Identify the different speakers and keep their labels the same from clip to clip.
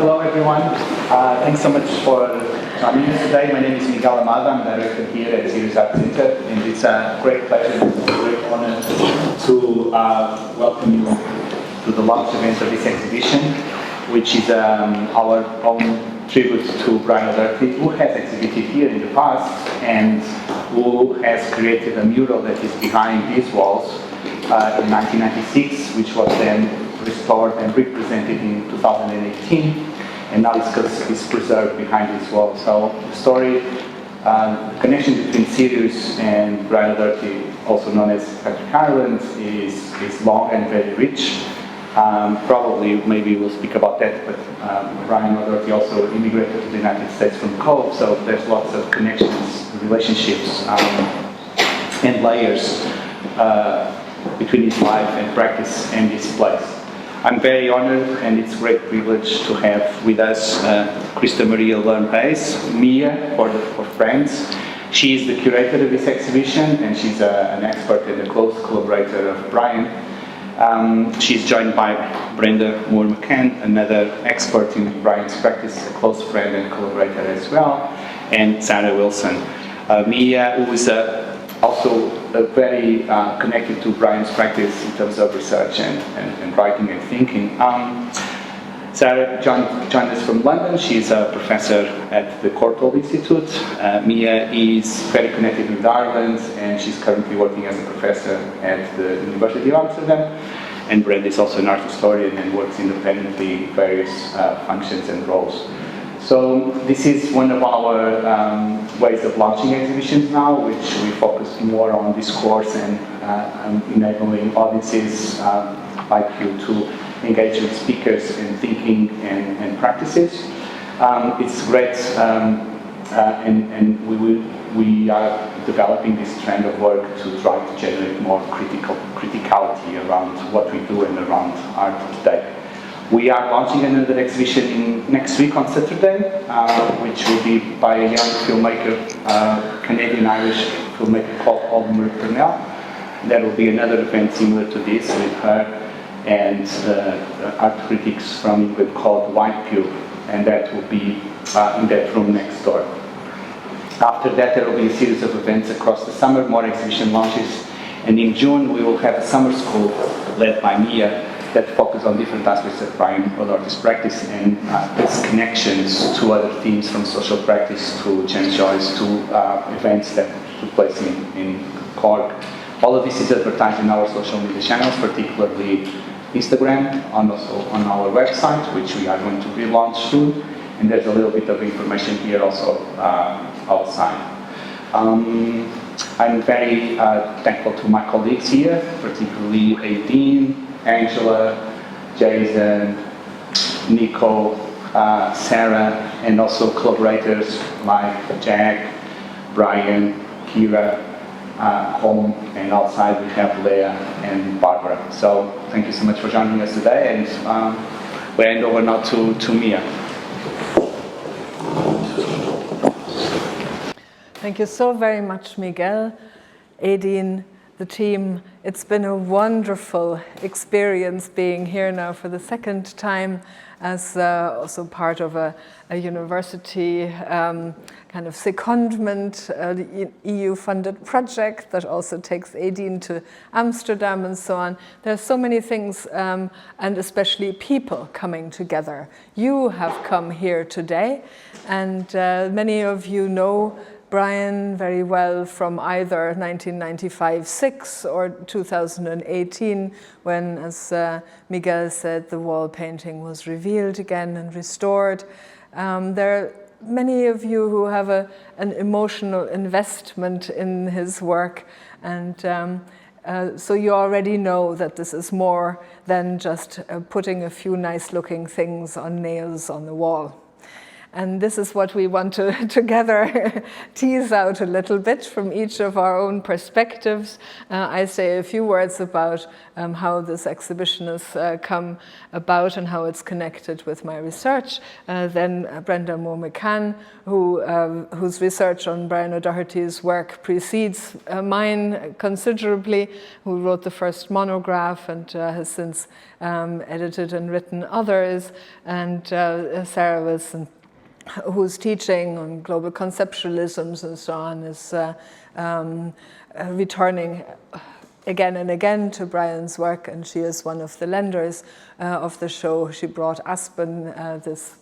Speaker 1: Hello everyone. Thanks so much for joining us today. My name is Miguel Amado. I'm director here at SIRIUS Art Center, and it's a great pleasure and a great honor to welcome you to the launch event of this exhibition, which is our own tribute to Brenda Moore-McCann, who has exhibited here in the past and who has created a mural that is behind these walls in 1996, which was then restored and represented in 2018, and now it's preserved behind this wall. So the story, the connection between SIRIUS and Brenda Moore-McCann, also known as Patrick Ireland, is long and very rich. Probably, maybe we'll speak about that, but Brenda Moore-McCann also immigrated to the United States from Cove, so there's lots of connections, relationships, and layers between his life and practice and this place. I'm very honored, and it's a great privilege to have with us Christa-Maria Lerm Hayes, Mia for friends. She is the curator of this exhibition, and she's an expert and a close collaborator of Brian. She's joined by Brenda Moore-McCann, another expert in Brian's practice, a close friend and collaborator as well, and Sarah Wilson. Mia, who is also very connected to Brian's practice in terms of research and writing and thinking. Sarah joined us from London. She's a professor at the Courtauld Institute. Mia is very connected with Ireland, and she's currently working as a professor at the University of Amsterdam. And Brenda is also an art historian and works independently in various functions and roles. So this is one of our ways of launching exhibitions now, which we focus more on discourse and enabling audiences like you to engage with speakers in thinking and practices. It's great, and we are developing this trend of work to try to generate more criticality around what we do and around art today. We are launching another exhibition next week on Saturday, which will be by a young filmmaker, Canadian-Irish filmmaker called Marie Purnell. There will be another event similar to this with her and art critics from England called White Cube, and that will be in that room next door. After that, there will be a series of events across the summer, more exhibition launches, and in June we will have a summer school led by Mia that focus on different aspects of Brian Moore-McCann's practice and its connections to other themes, from social practice to James Joyce to events that took place in Cork. All of this is advertised in our social media channels, particularly Instagram, and also on our website, which we are going to relaunch soon. And there's a little bit of information here also outside. I'm very thankful to my colleagues here, particularly Aideen, Angela, Jason, Nico, Sarah, and also collaborators like Jack, Brian, Kira, home, and outside we have Leah and Barbara. So thank you so much for joining us today, and we hand over now to Mia.
Speaker 2: Thank you so very much, Miguel, Aideen, the team. It's been a wonderful experience being here now for the second time as also part of a university kind of secondment, EU-funded project that also takes Aideen to Amsterdam and so on. There are so many things, and especially people coming together. You have come here today, and many of you know Brian very well from either 1995-6 or 2018, when, as Miguel said, the wall painting was revealed again and restored. There are many of you who have an emotional investment in his work, and so you already know that this is more than just putting a few nice-looking things on nails on the wall. And this is what we want to together tease out a little bit from each of our own perspectives. I say a few words about how this exhibition has come about and how it's connected with my research. Then Brenda Moore-McCann, whose research on Brian O'Doherty's work precedes mine considerably, who wrote the first monograph and has since edited and written others, and Sarah Wilson, whose teaching on global conceptualisms and so on is returning again and again to Brian's work, and she is one of the lenders of the show. She brought Aspen, this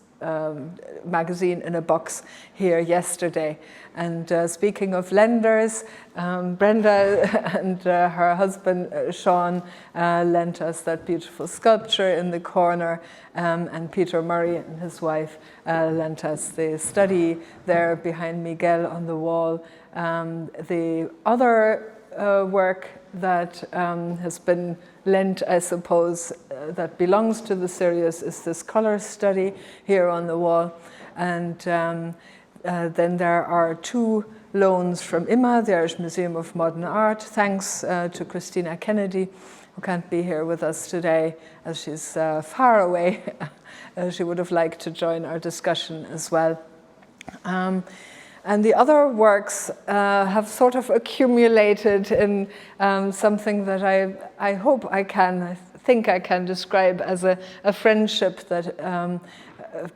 Speaker 2: magazine, in a box here yesterday. And speaking of lenders, Brenda and her husband Sean lent us that beautiful sculpture in the corner, and Peter Murray and his wife lent us the study there behind Miguel on the wall. The other work that has been lent, I suppose, that belongs to the SIRIUS is this color study here on the wall. And then there are two loans from IMA, the Irish Museum of Modern Art, thanks to Christina Kennedy, who can't be here with us today as she's far away. She would have liked to join our discussion as well. And the other works have sort of accumulated in something that I hope I think I can describe as a friendship that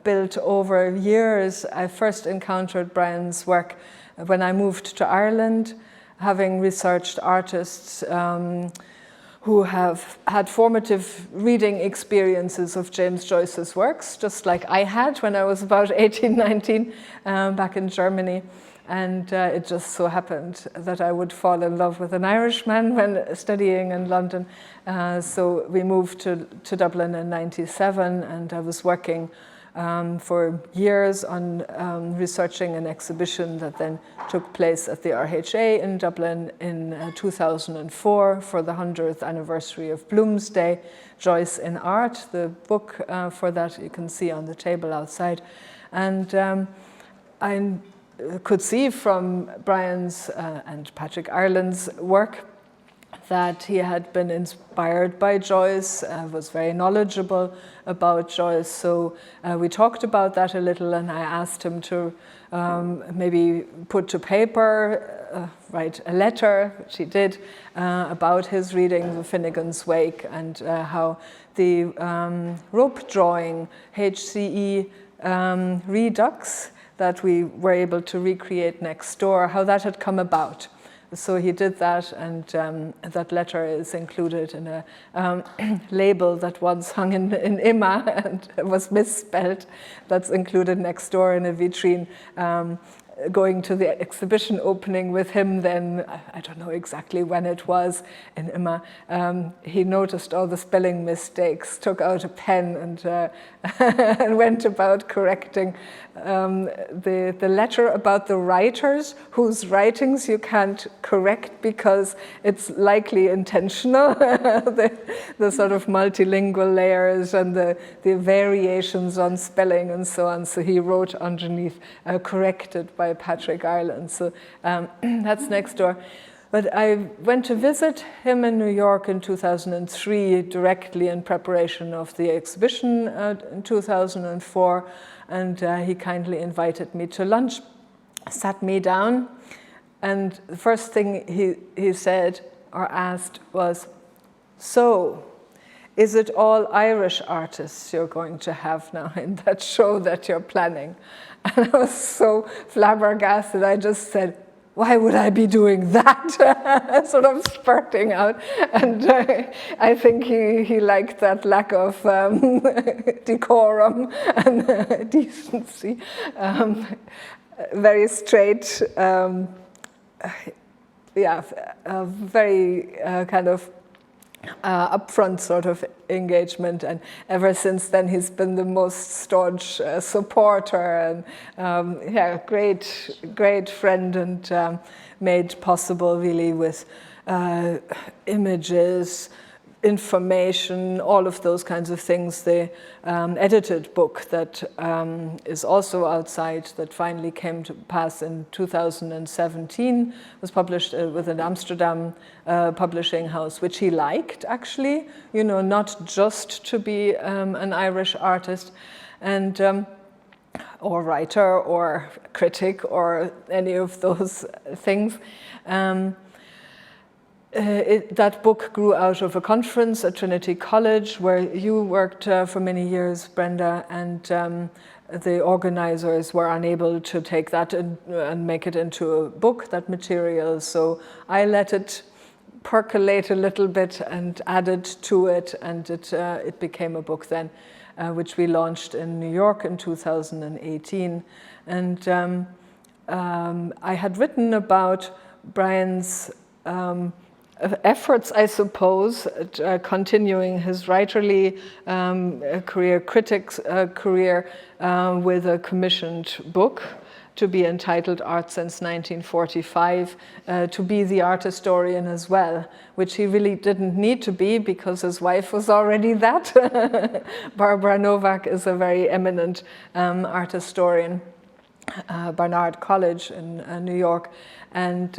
Speaker 2: built over years. I first encountered Brian's work when I moved to Ireland, having researched artists who have had formative reading experiences of James Joyce's works, just like I had when I was about 18, 19, back in Germany. And it just so happened that I would fall in love with an Irishman when studying in London. So we moved to Dublin in '97, and I was working for years on researching an exhibition that then took place at the RHA in Dublin in 2004 for the 100th anniversary of Bloomsday, Joyce in Art. The book for that you can see on the table outside. And I could see from Brian's and Patrick Ireland's work that he had been inspired by Joyce, was very knowledgeable about Joyce. So we talked about that a little, and I asked him to maybe put to paper, write a letter, which he did, about his reading of Finnegan's Wake and how the rope drawing HCE Redux that we were able to recreate next door, how that had come about. So he did that, and that letter is included in a label that once hung in IMA and was misspelled. That's included next door in a vitrine. Going to the exhibition opening with him then, I don't know exactly when it was, in IMA, he noticed all the spelling mistakes, took out a pen and went about correcting the letter about the writers whose writings you can't correct because it's likely intentional, the sort of multilingual layers and the variations on spelling and so on. So he wrote underneath, corrected by Patrick Ireland. So that's next door. But I went to visit him in New York in 2003, directly in preparation of the exhibition in 2004, and he kindly invited me to lunch, sat me down, and the first thing he said or asked was, "So, is it all Irish artists you're going to have now in that show that you're planning?" And I was so flabbergasted, I just said, "Why would I be doing that?" Sort of spurting out. And I think he liked that lack of decorum and decency. Very straight, very kind of upfront sort of engagement, and ever since then he's been the most staunch supporter and great friend, and made possible really with images, information, all of those kinds of things. The edited book that is also outside, that finally came to pass in 2017, was published with an Amsterdam publishing house, which he liked, actually, you know, not just to be an Irish artist and or writer or critic or any of those things. That book grew out of a conference at Trinity College where you worked for many years, Brenda, and the organizers were unable to take that and make it into a book, that material. So I let it percolate a little bit and added to it, and it became a book then, which we launched in New York in 2018. And I had written about Brian's efforts, I suppose, at continuing his writerly career, critic's career, with a commissioned book to be entitled Art Since 1945, to be the art historian as well, which he really didn't need to be because his wife was already that. Barbara Novak is a very eminent art historian, Barnard College in New York, and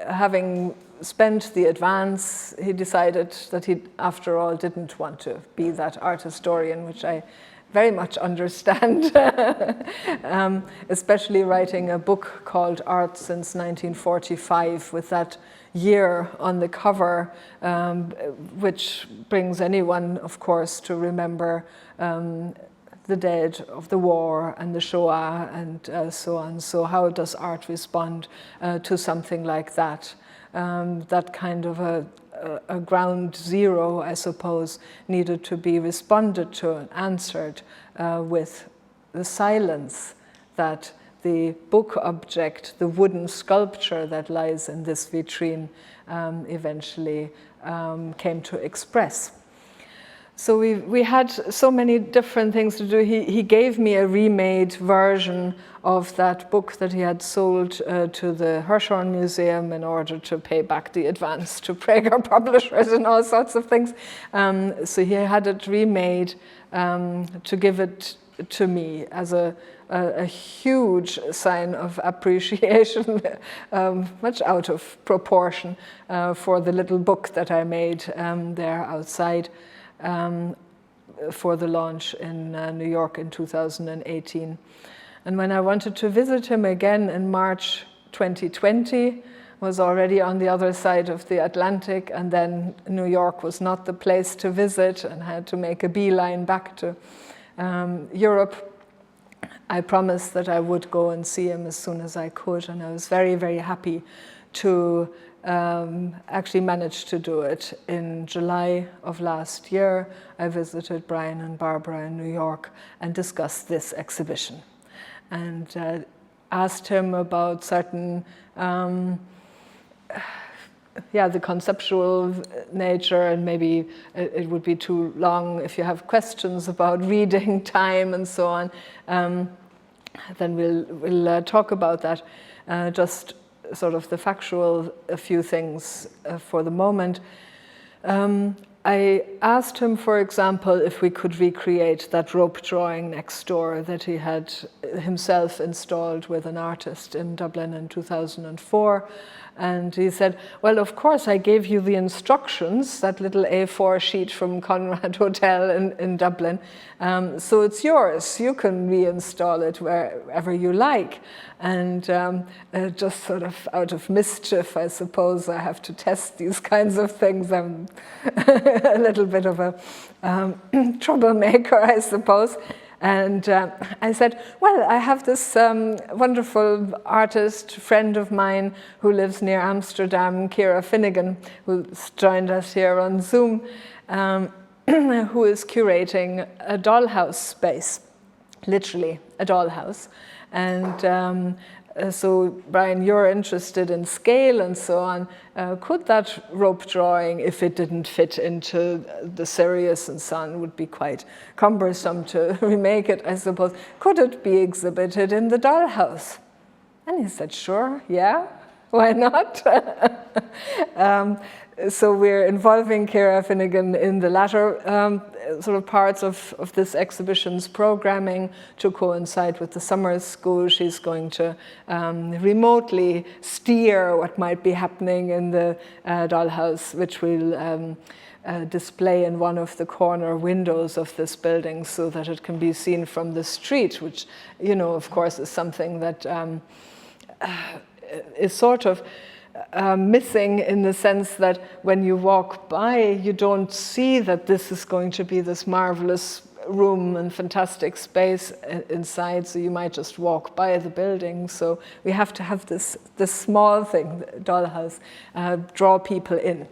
Speaker 2: having spent the advance, he decided that he, after all, didn't want to be that art historian, which I very much understand, especially writing a book called Art Since 1945 with that year on the cover, which brings anyone, of course, to remember the dead of the war and the Shoah and so on. So how does art respond to something like that? That kind of a ground zero, I suppose, needed to be responded to and answered with the silence that the book object, the wooden sculpture that lies in this vitrine, eventually came to express. So we had so many different things to do. He gave me a remade version of that book that he had sold to the Hirshhorn Museum in order to pay back the advance to Prager publishers and all sorts of things. So he had it remade to give it to me as a huge sign of appreciation, much out of proportion, for the little book that I made there outside. For the launch in New York in 2018. And when I wanted to visit him again in March 2020, was already on the other side of the Atlantic, and then New York was not the place to visit and had to make a beeline back to Europe. I promised that I would go and see him as soon as I could, and I was very, very happy to actually managed to do it. In July of last year, I visited Brian and Barbara in New York and discussed this exhibition and asked him about certain, the conceptual nature, and maybe it would be too long if you have questions about reading time and so on. Then we'll talk about that. Just sort of the factual, a few things for the moment. I asked him, for example, if we could recreate that rope drawing next door that he had himself installed with an artist in Dublin in 2004. And he said, well, of course, I gave you the instructions, that little A4 sheet from Conrad Hotel in Dublin. So it's yours. You can reinstall it wherever you like. And just sort of out of mischief, I suppose, I have to test these kinds of things. I'm a little bit of a troublemaker, I suppose. And I said, well, I have this wonderful artist friend of mine who lives near Amsterdam, Ciara Finnegan, who's joined us here on Zoom, who is curating a dollhouse space, literally a dollhouse. And so, Brian, you're interested in scale and so on. Could that rope drawing, if it didn't fit into the SIRIUS and so on, would be quite cumbersome to remake it, I suppose. Could it be exhibited in the dollhouse? And he said, sure, yeah. Why not? So we're involving Ciara Finnegan in the latter sort of parts of this exhibition's programming to coincide with the summer school. She's going to remotely steer what might be happening in the dollhouse, which we'll display in one of the corner windows of this building so that it can be seen from the street, which, you know, of course, is something that is sort of missing in the sense that when you walk by, you don't see that this is going to be this marvelous room and fantastic space inside, so you might just walk by the building. So we have to have this small thing, the dollhouse, draw people in.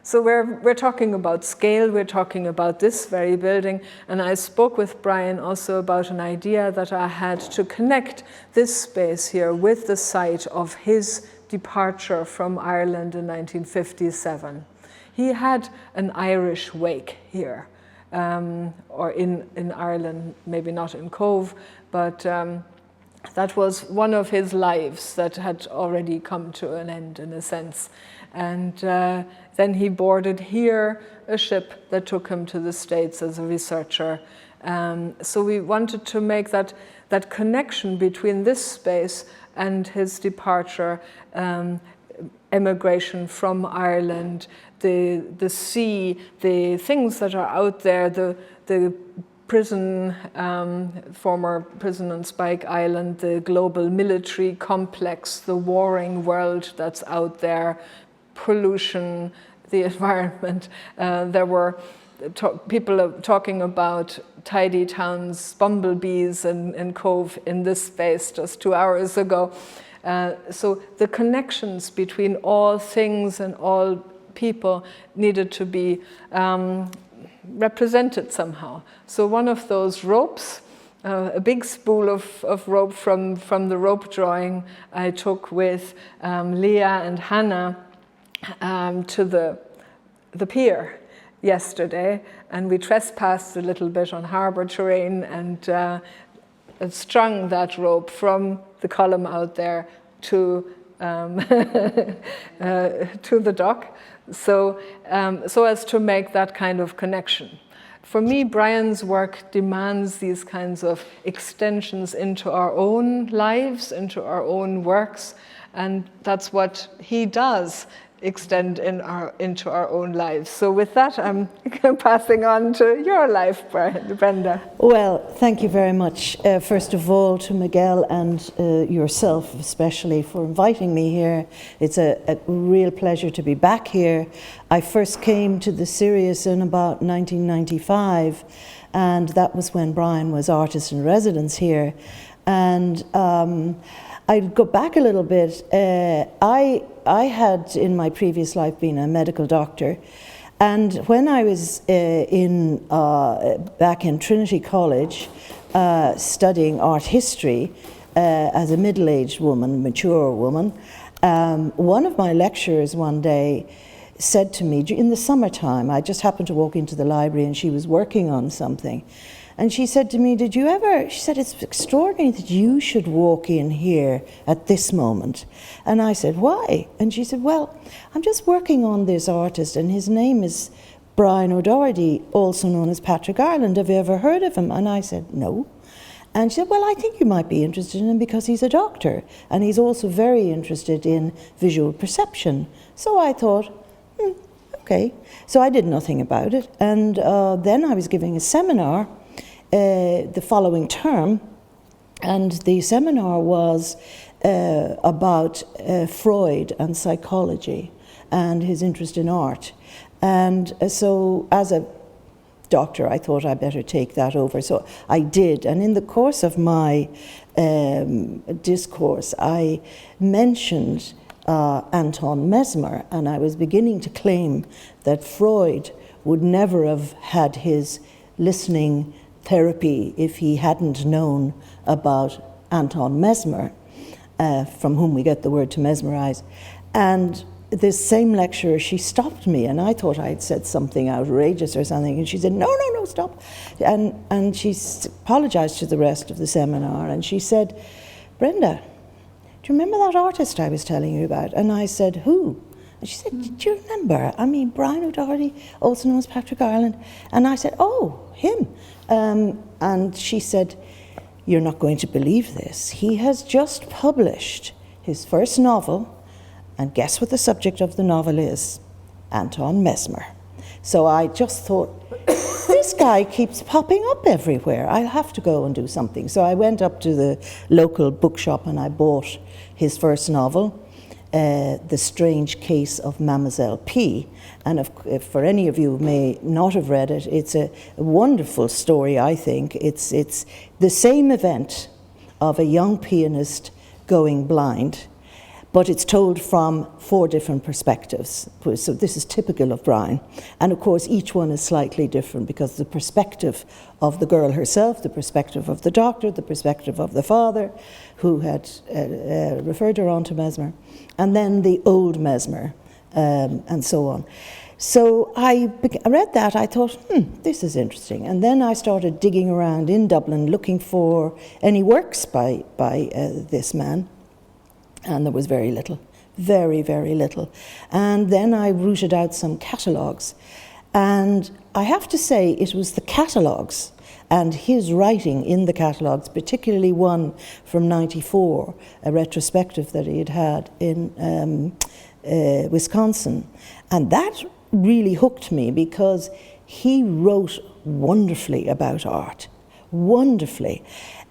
Speaker 2: So we're talking about scale, we're talking about this very building, and I spoke with Brian also about an idea that I had to connect this space here with the site of his departure from Ireland in 1957. He had an Irish wake here, or in Ireland, maybe not in Cove, but that was one of his lives that had already come to an end in a sense. And then he boarded here a ship that took him to the States as a researcher. So we wanted to make that connection between this space and his departure, emigration from Ireland, the sea, the things that are out there, the prison, former prison on Spike Island, the global military complex, the warring world that's out there, pollution, the environment. There were people talking about tidy towns, bumblebees and Cove in this space just 2 hours ago. So the connections between all things and all people needed to be represented somehow. So one of those ropes, a big spool of rope from the rope drawing I took with Leah and Hannah to the pier yesterday, and we trespassed a little bit on harbour terrain and strung that rope from the column out there to the dock, so as to make that kind of connection. For me, Brian's work demands these kinds of extensions into our own lives, into our own works, and that's what he does, extend into our own lives. So with that, I'm passing on to your life, Brenda.
Speaker 3: Well, thank you very much, first of all, to Miguel and yourself especially for inviting me here. It's a real pleasure to be back here. I first came to the SIRIUS in about 1995, and that was when Brian was artist in residence here. And I'd go back a little bit. I had in my previous life been a medical doctor, and when I was back in Trinity College studying art history as a middle-aged woman, mature woman, one of my lecturers one day said to me in the summertime, I just happened to walk into the library and she was working on something. And she said to me, she said, it's extraordinary that you should walk in here at this moment. And I said, why? And she said, well, I'm just working on this artist and his name is Brian O'Doherty, also known as Patrick Ireland. Have you ever heard of him? And I said, no. And she said, well, I think you might be interested in him because he's a doctor and he's also very interested in visual perception. So I thought, okay. So I did nothing about it. And then I was giving a seminar the following term, and the seminar was about Freud and psychology and his interest in art. And so as a doctor, I thought I'd better take that over. So I did, and in the course of my discourse, I mentioned Anton Mesmer, and I was beginning to claim that Freud would never have had his listening therapy if he hadn't known about Anton Mesmer, from whom we get the word to mesmerize. And this same lecturer, she stopped me, and I thought I had said something outrageous or something, and she said, no, stop. And she apologized to the rest of the seminar, and she said, Brenda, do you remember that artist I was telling you about? And I said, who? And she said, do you remember? I mean, Brian O'Doherty, also known as Patrick Ireland. And I said, oh, him. And she said, you're not going to believe this. He has just published his first novel, and guess what the subject of the novel is? Anton Mesmer. So I just thought, this guy keeps popping up everywhere. I'll have to go and do something. So I went up to the local bookshop and I bought his first novel, The Strange Case of Mademoiselle P. And if for any of you who may not have read it, it's a wonderful story, I think. It's the same event of a young pianist going blind, but it's told from 4 different perspectives. So this is typical of Brian. And of course, each one is slightly different because the perspective of the girl herself, the perspective of the doctor, the perspective of the father, who had referred her on to Mesmer, and then the old Mesmer, and so on. So I read that, I thought, this is interesting. And then I started digging around in Dublin looking for any works by this man. And there was very little, very, very little. And then I rooted out some catalogues. And I have to say, it was the catalogues and his writing in the catalogues, particularly one from '94, a retrospective that he had had in Wisconsin. And that really hooked me because he wrote wonderfully about art, wonderfully.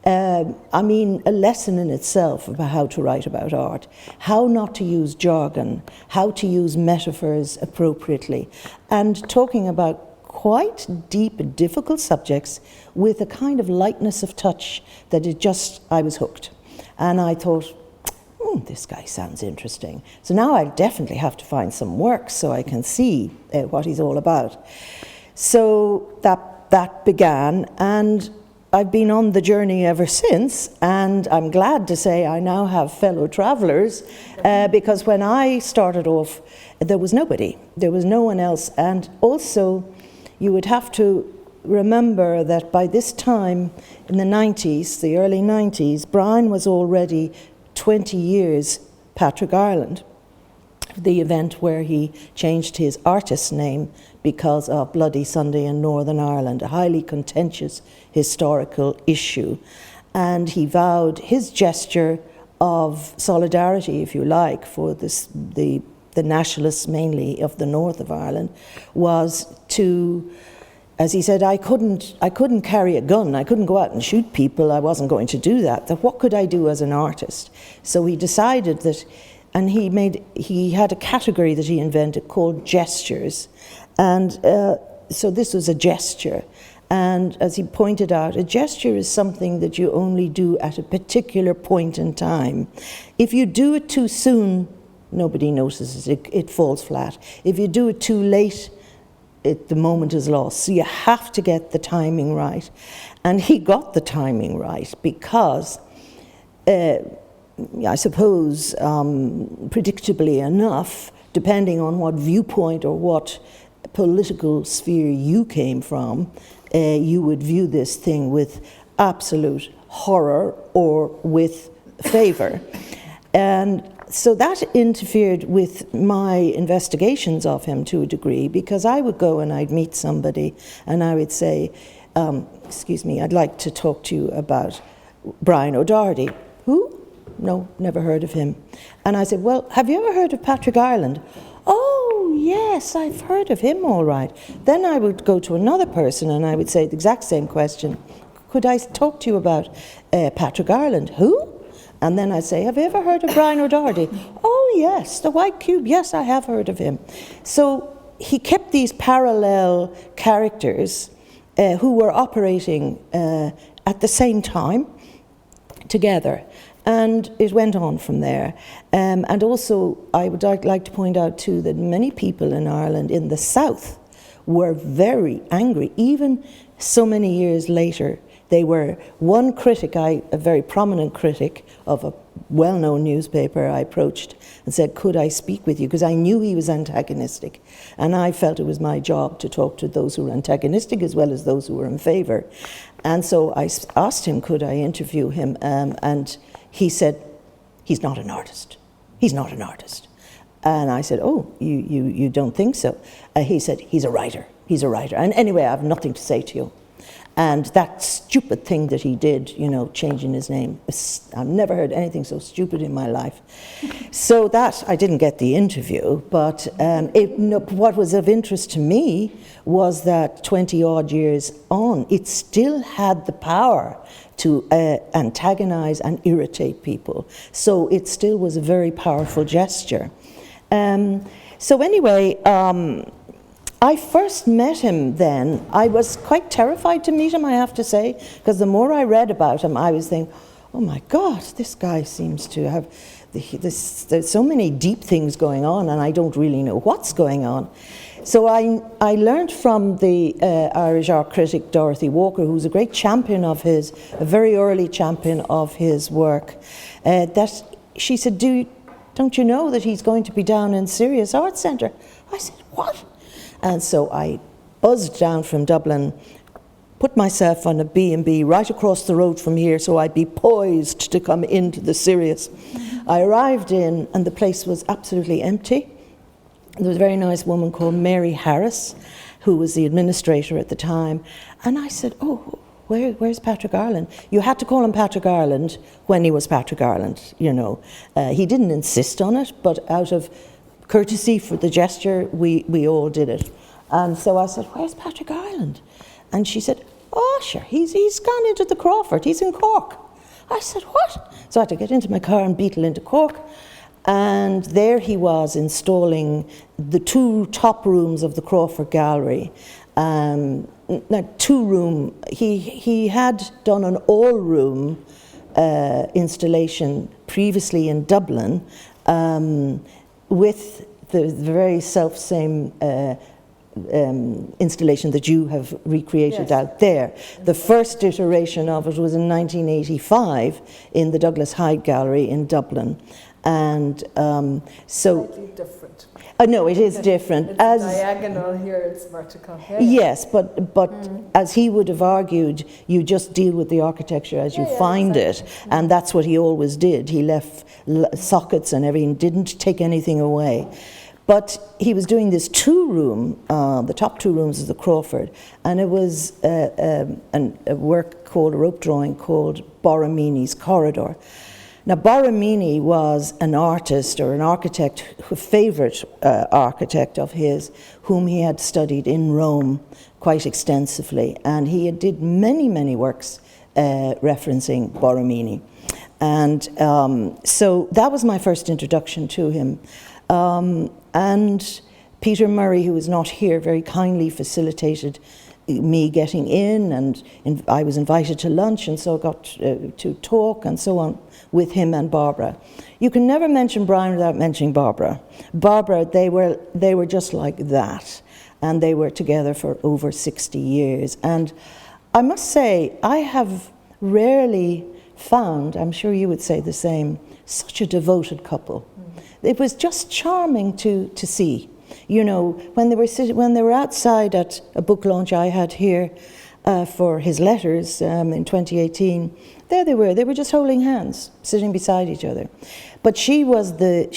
Speaker 3: I mean, a lesson in itself about how to write about art, how not to use jargon, how to use metaphors appropriately, and talking about quite deep, difficult subjects with a kind of lightness of touch that I was hooked. And I thought, this guy sounds interesting. So now I definitely have to find some work so I can see what he's all about. So that began, and I've been on the journey ever since, and I'm glad to say I now have fellow travelers, because when I started off, there was nobody. There was no one else. And also, you would have to remember that by this time, in the 90s, the early 90s, Brian was already 20 years Patrick Ireland, the event where he changed his artist's name because of Bloody Sunday in Northern Ireland, a highly contentious historical issue. And he vowed his gesture of solidarity, if you like, for the nationalists mainly of the north of Ireland, was to, as he said, I couldn't carry a gun, I couldn't go out and shoot people, I wasn't going to do that. That what could I do as an artist? So he decided that, and he had a category that he invented called gestures. And so this was a gesture. And as he pointed out, a gesture is something that you only do at a particular point in time. If you do it too soon, nobody notices it, it falls flat. If you do it too late, the moment is lost. So you have to get the timing right. And he got the timing right because, I suppose, predictably enough, depending on what viewpoint or what political sphere you came from, you would view this thing with absolute horror or with favor. And so that interfered with my investigations of him to a degree, because I would go and I'd meet somebody and I would say, excuse me, I'd like to talk to you about Brian O'Doherty. Who? No, never heard of him. And I said, well, have you ever heard of Patrick Ireland? Oh, yes, I've heard of him, all right. Then I would go to another person and I would say the exact same question. Could I talk to you about Patrick Ireland? Who? And then I'd say, have you ever heard of Brian O'Doherty? Oh, yes, the White Cube, yes, I have heard of him. So he kept these parallel characters who were operating at the same time together. And it went on from there. And also, I would like to point out too that many people in Ireland in the south were very angry, even so many years later. They were, one critic, a very prominent critic of a well-known newspaper, I approached and said, could I speak with you? Because I knew he was antagonistic. And I felt it was my job to talk to those who were antagonistic as well as those who were in favor. And so I asked him, could I interview him? And he said, he's not an artist. He's not an artist. And I said, oh, you don't think so? He said, he's a writer. He's a writer. And anyway, I have nothing to say to you. And that stupid thing that he did, you know, changing his name, I've never heard anything so stupid in my life. So that, I didn't get the interview, but what was of interest to me was that 20 odd years on, it still had the power to antagonize and irritate people. So it still was a very powerful gesture. So anyway, I first met him then. I was quite terrified to meet him, I have to say, because the more I read about him, I was thinking, oh my God, this guy seems to have there's so many deep things going on, and I don't really know what's going on. So I learned from the Irish art critic Dorothy Walker, who's a great champion of his, a very early champion of his work, that she said, don't you know that he's going to be down in SIRIUS Art Centre? I said, what? And so I buzzed down from Dublin, put myself on a B&B right across the road from here so I'd be poised to come into the SIRIUS. I arrived in, and the place was absolutely empty. There was a very nice woman called Mary Harris, who was the administrator at the time. And I said, oh, where's Patrick Ireland? You had to call him Patrick Ireland when he was Patrick Ireland, you know. He didn't insist on it, but out of courtesy for the gesture, we all did it. And so I said, where's Patrick Ireland? And she said, oh, sure, he's gone into the Crawford, he's in Cork. I said, what? So I had to get into my car and beetle into Cork. And there he was installing the two top rooms of the Crawford Gallery. Two room, he had done an all room installation previously in Dublin with the very self-same installation that you have recreated out there. The first iteration of it was in 1985 in the Douglas Hyde Gallery in Dublin. And so...
Speaker 2: Slightly different.
Speaker 3: No, it is different.
Speaker 2: It's diagonal here, it's vertical. Yeah.
Speaker 3: Yes, but as he would have argued, you just deal with the architecture as you find it, and that's what he always did. He left sockets and everything, didn't take anything away. But he was doing this two-room, the top two rooms of the Crawford, and it was a work called, a rope drawing called Borromini's Corridor. Now, Borromini was an artist or an architect, a favourite architect of his, whom he had studied in Rome quite extensively, and he did many, many works referencing Borromini. And so that was my first introduction to him. And Peter Murray, who is not here, very kindly facilitated me getting in, and I was invited to lunch, and so I got to talk and so on with him and Barbara. You can never mention Brian without mentioning Barbara. Barbara, they were just like that, and they were together for over 60 years. And I must say, I have rarely found, I'm sure you would say the same, such a devoted couple. It was just charming to see. You know, when they were outside at a book launch I had here for his letters in 2018, there they were just holding hands, sitting beside each other. But she was the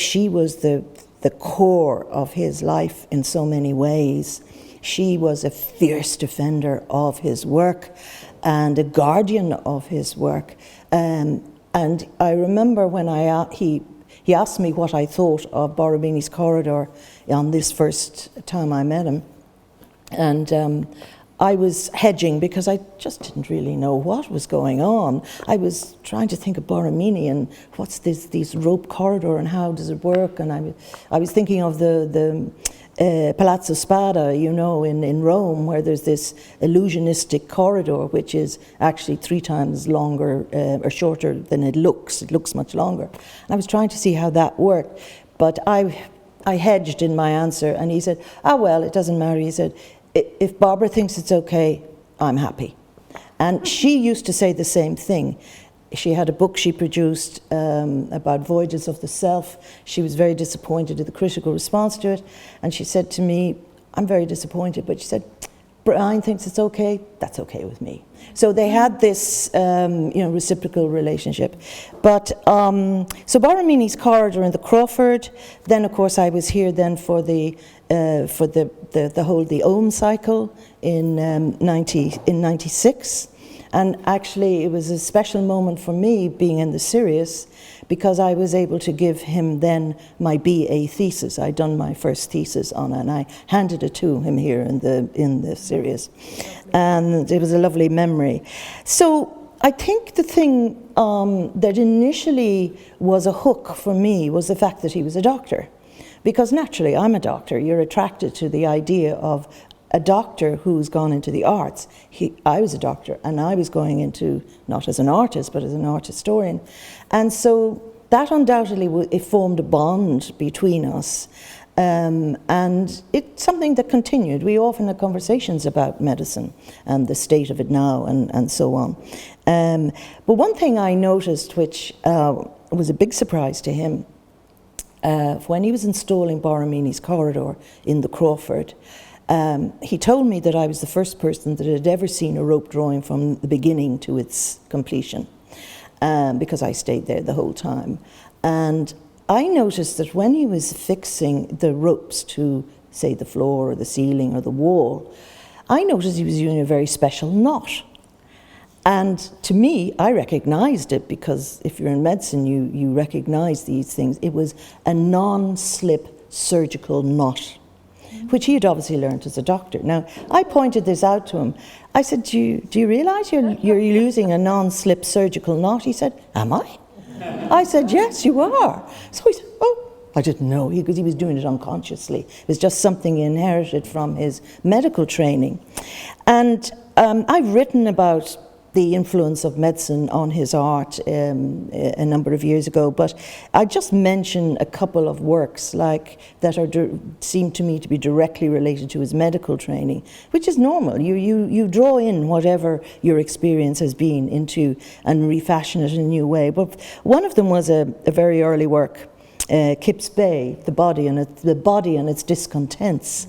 Speaker 3: core of his life in so many ways. She was a fierce defender of his work and a guardian of his work. And I remember when he asked me what I thought of Borromini's Corridor on this first time I met him. And I was hedging because I just didn't really know what was going on. I was trying to think of Borromini and what's this rope corridor and how does it work? And I was thinking of the Palazzo Spada, you know, in Rome, where there's this illusionistic corridor, which is actually 3 times longer or shorter than it looks. It looks much longer. And I was trying to see how that worked, but I hedged in my answer, and he said, well, it doesn't matter. He said, if Barbara thinks it's okay, I'm happy. And she used to say the same thing. She had a book she produced about voyages of the self. She was very disappointed at the critical response to it. And she said to me, I'm very disappointed, but she said, Brian thinks it's okay, that's okay with me. So they had this, reciprocal relationship. But so Borromini's corridor in the Crawford. Then, of course, I was here then for the Ohm cycle in '96, and actually it was a special moment for me being in the SIRIUS, because I was able to give him then my BA thesis. I'd done my first thesis on it, and I handed it to him here in the SIRIUS. And it was a lovely memory. So I think the thing that initially was a hook for me was the fact that he was a doctor. Because naturally, I'm a doctor. You're attracted to the idea of a doctor who's gone into the arts. I was a doctor, and I was going into, not as an artist, but as an art historian. And so that undoubtedly it formed a bond between us. And it's something that continued. We often had conversations about medicine and the state of it now and so on. But one thing I noticed, which was a big surprise to him, when he was installing Borromini's corridor in the Crawford, he told me that I was the first person that had ever seen a rope drawing from the beginning to its completion, because I stayed there the whole time. And I noticed that when he was fixing the ropes to, say, the floor or the ceiling or the wall, I noticed he was using a very special knot. And to me, I recognized it, because if you're in medicine, you recognize these things. It was a non-slip surgical knot, which he had obviously learned as a doctor. Now, I pointed this out to him. I said, do you realize you're using a non-slip surgical knot? He said, am I? I said, yes, you are. So he said, oh, I didn't know, because he was doing it unconsciously. It was just something he inherited from his medical training. And I've written about the influence of medicine on his art a number of years ago, but I just mention a couple of works that seem to me to be directly related to his medical training, which is normal. You draw in whatever your experience has been into and refashion it in a new way. But one of them was a very early work, Kip's Bay, the body and its discontents,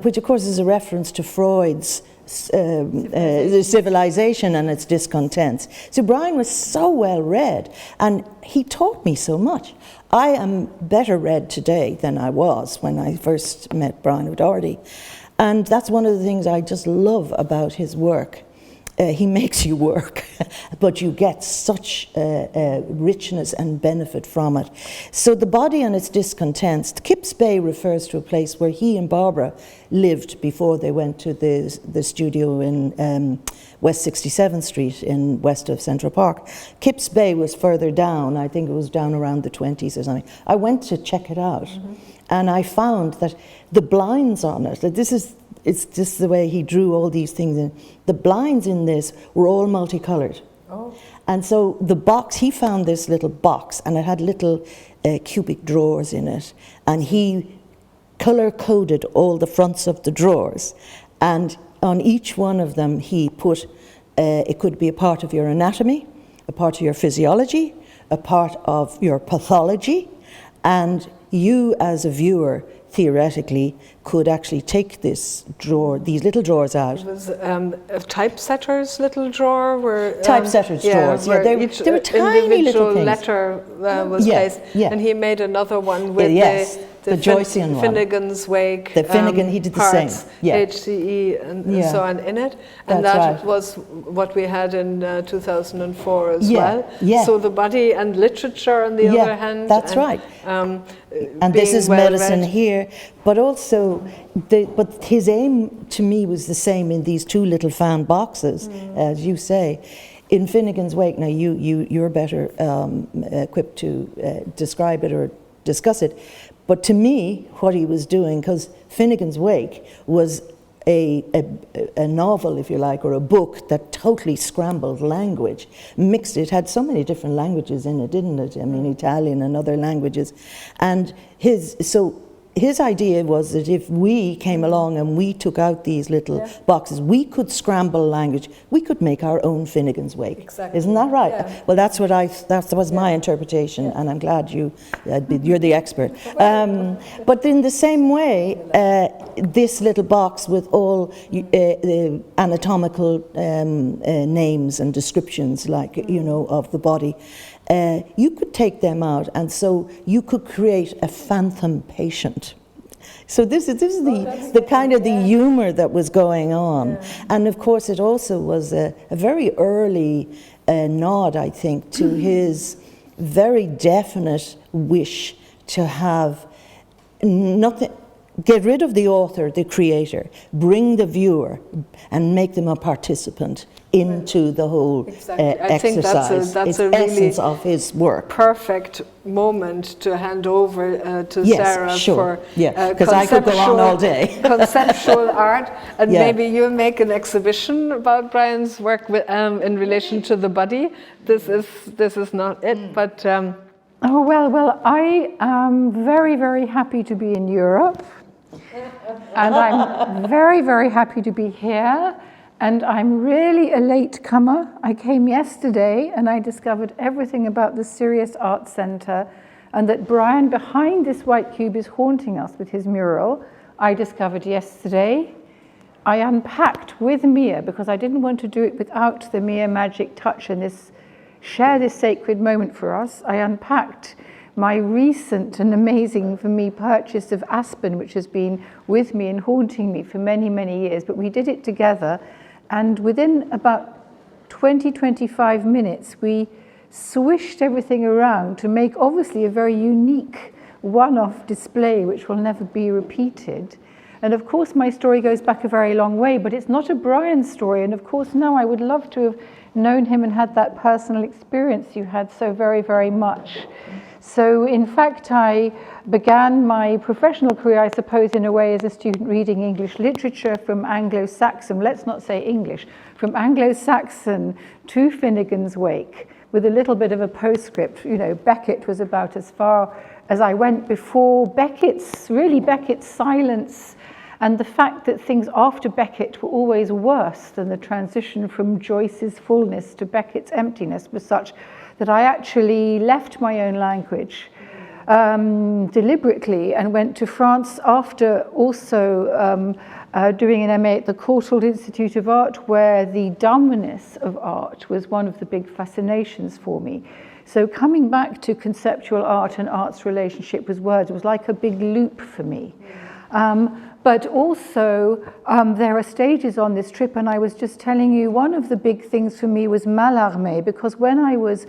Speaker 3: which of course is a reference to Freud's the civilization and its discontents. So Brian was so well read, and he taught me so much. I am better read today than I was when I first met Brian O'Doherty, and that's one of the things I just love about his work. He makes you work, but you get such richness and benefit from it. So the body and its discontents. Kip's Bay refers to a place where he and Barbara lived before they went to the studio in West 67th Street in west of Central Park. Kip's Bay was further down. I think it was down around the 20s or something. I went to check it out, and I found that the blinds on it, it's just the way he drew all these things in. The blinds in this were all multicolored. Oh. And so the box, he found this little box, and it had little cubic drawers in it. And he color-coded all the fronts of the drawers. And on each one of them, he put, it could be a part of your anatomy, a part of your physiology, a part of your pathology, and you as a viewer theoretically could actually take this drawer, these little drawers out.
Speaker 2: It was a typesetter's little drawer where
Speaker 3: typesetter's drawers.
Speaker 2: Where
Speaker 3: They were tiny little things.
Speaker 2: Letter was placed, and he made another one with the
Speaker 3: Joycean one.
Speaker 2: Finnegan's Wake.
Speaker 3: The Finnegan, he did the
Speaker 2: parts,
Speaker 3: same. Yeah.
Speaker 2: HCE and so on in it, and that was what we had in 2004 as well. Yeah. So the body and literature on the other hand.
Speaker 3: That's right. And this is medicine here, but also, but his aim to me was the same in these two little found boxes, as you say. In Finnegan's Wake, now you're better equipped to describe it or discuss it, but to me, what he was doing, because Finnegan's Wake was a novel, if you like, or a book that totally scrambled language, mixed it, had so many different languages in it, didn't it? I mean, Italian and other languages. And so his idea was that if we came along and we took out these little boxes, we could scramble language. We could make our own Finnegan's Wake.
Speaker 2: Exactly.
Speaker 3: Isn't that right?
Speaker 2: Yeah.
Speaker 3: Well, that was my interpretation, and I'm glad you're the expert. But in the same way, this little box with all the anatomical names and descriptions, like, of the body, you could take them out, and so you could create a phantom patient. So this is the kind of the humor that was going on. And of course it also was a very early nod, I think, to his very definite wish to have nothing, get rid of the author, the creator, bring the viewer and make them a participant into the whole exercise.
Speaker 2: I think that's a really
Speaker 3: essence of his work.
Speaker 2: Perfect moment to hand over to Sarah for
Speaker 3: because I could go on all day.
Speaker 2: Conceptual art, and maybe you'll make an exhibition about Brian's work with, in relation to the body. This is not it, but.
Speaker 4: Oh well, I am very, very happy to be in Europe, and I'm very, very happy to be here. And I'm really a latecomer. I came yesterday and I discovered everything about the SIRIUS Art Centre, and that Brian behind this white cube is haunting us with his mural. I discovered yesterday. I unpacked with Mia, because I didn't want to do it without the Mia magic touch and share this sacred moment for us. I unpacked my recent and amazing for me purchase of Aspen, which has been with me and haunting me for many, many years, but we did it together. And within about 20-25 minutes, we swished everything around to make obviously a very unique one-off display which will never be repeated. And of course my story goes back a very long way, but it's not a Brian story. And of course now I would love to have known him and had that personal experience you had so very, very much. So in fact, I began my professional career, I suppose, in a way as a student reading English literature from Anglo-Saxon, let's not say English, from Anglo-Saxon to Finnegan's Wake, with a little bit of a postscript. Beckett was about as far as I went before Beckett's silence, and the fact that things after Beckett were always worse than the transition from Joyce's fullness to Beckett's emptiness was such that I actually left my own language deliberately and went to France after also doing an MA at the Courtauld Institute of Art, where the dumbness of art was one of the big fascinations for me. So coming back to conceptual art and art's relationship with words was like a big loop for me. But also, there are stages on this trip, and I was just telling you, one of the big things for me was Mallarmé, because when I was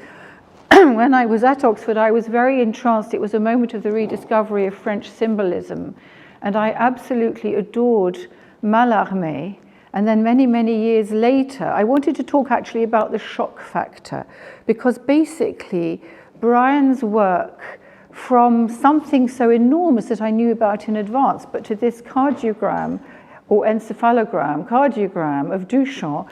Speaker 4: at Oxford, I was very entranced. It was a moment of the rediscovery of French symbolism, and I absolutely adored Mallarmé. And then many, many years later, I wanted to talk actually about the shock factor, because basically Brian's work, from something so enormous that I knew about in advance, but to this cardiogram or cardiogram of Duchamp,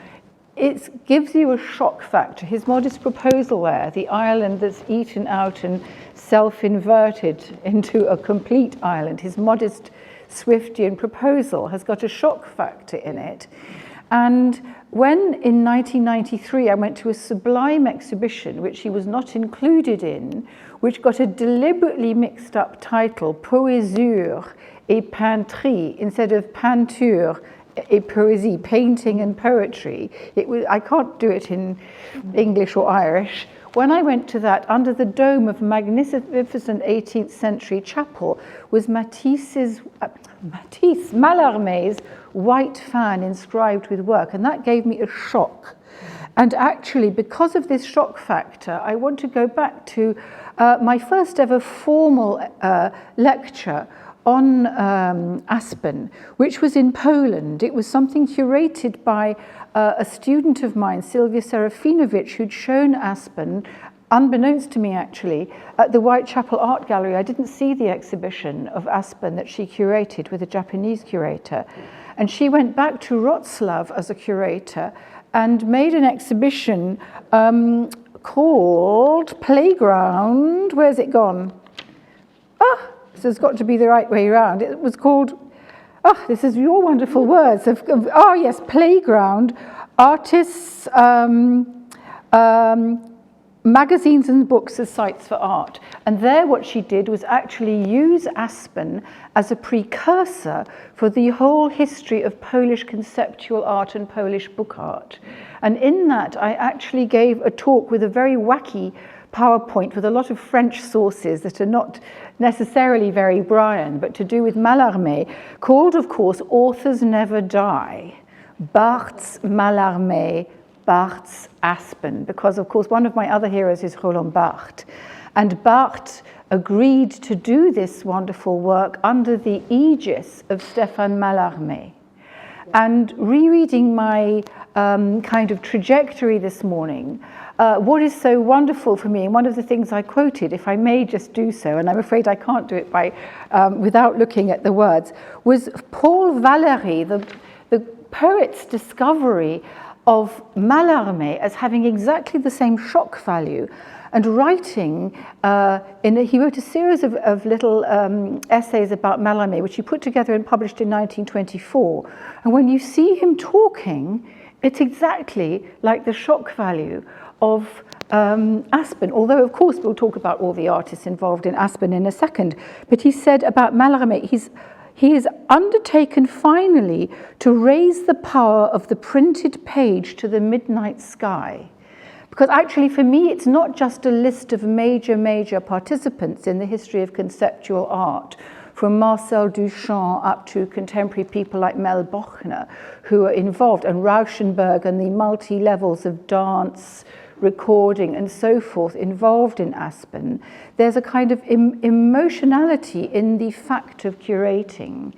Speaker 4: it gives you a shock factor. His modest proposal there, the island that's eaten out and self-inverted into a complete island, his modest Swiftian proposal has got a shock factor in it. And when in 1993 I went to a sublime exhibition, which he was not included in, which got a deliberately mixed up title, Poésure et Peinture, instead of Peinture et Poésie, painting and poetry. I can't do it in English or Irish. When I went to that, under the dome of a magnificent 18th century chapel was Mallarmé's white fan inscribed with work, and that gave me a shock. And actually, because of this shock factor, I want to go back to my first ever formal lecture on Aspen, which was in Poland. It was something curated by a student of mine, Sylvia Serafinovich, who'd shown Aspen, unbeknownst to me actually, at the Whitechapel Art Gallery. I didn't see the exhibition of Aspen that she curated with a Japanese curator. And she went back to Wrocław as a curator and made an exhibition called Playground. Where's it gone? So it's got to be the right way around. It was called, oh, this is your wonderful words, oh yes, Playground, Artists, Magazines and Books as Sites for Art. And there what she did was actually use Aspen as a precursor for the whole history of Polish conceptual art and Polish book art. And in that I actually gave a talk with a very wacky PowerPoint with a lot of French sources that are not necessarily very Brian, but to do with Mallarmé, called of course Authors Never Die, Barthes Mallarmé, Barthes Aspen, because of course one of my other heroes is Roland Barthes. And Barthes agreed to do this wonderful work under the aegis of Stéphane Mallarmé. And rereading my kind of trajectory this morning, what is so wonderful for me, and one of the things I quoted, if I may just do so, and I'm afraid I can't do it by without looking at the words, was Paul Valéry, the poet's discovery of Mallarmé as having exactly the same shock value, and writing, he wrote a series of little essays about Mallarmé, which he put together and published in 1924. And when you see him talking, it's exactly like the shock value of Aspen, although of course we'll talk about all the artists involved in Aspen in a second. But he said about Mallarmé, he is undertaken finally to raise the power of the printed page to the midnight sky. Because actually for me it's not just a list of major participants in the history of conceptual art, from Marcel Duchamp up to contemporary people like Mel Bochner, who are involved, and Rauschenberg, and the multi-levels of dance, recording and so forth involved in Aspen. There's a kind of emotionality in the fact of curating.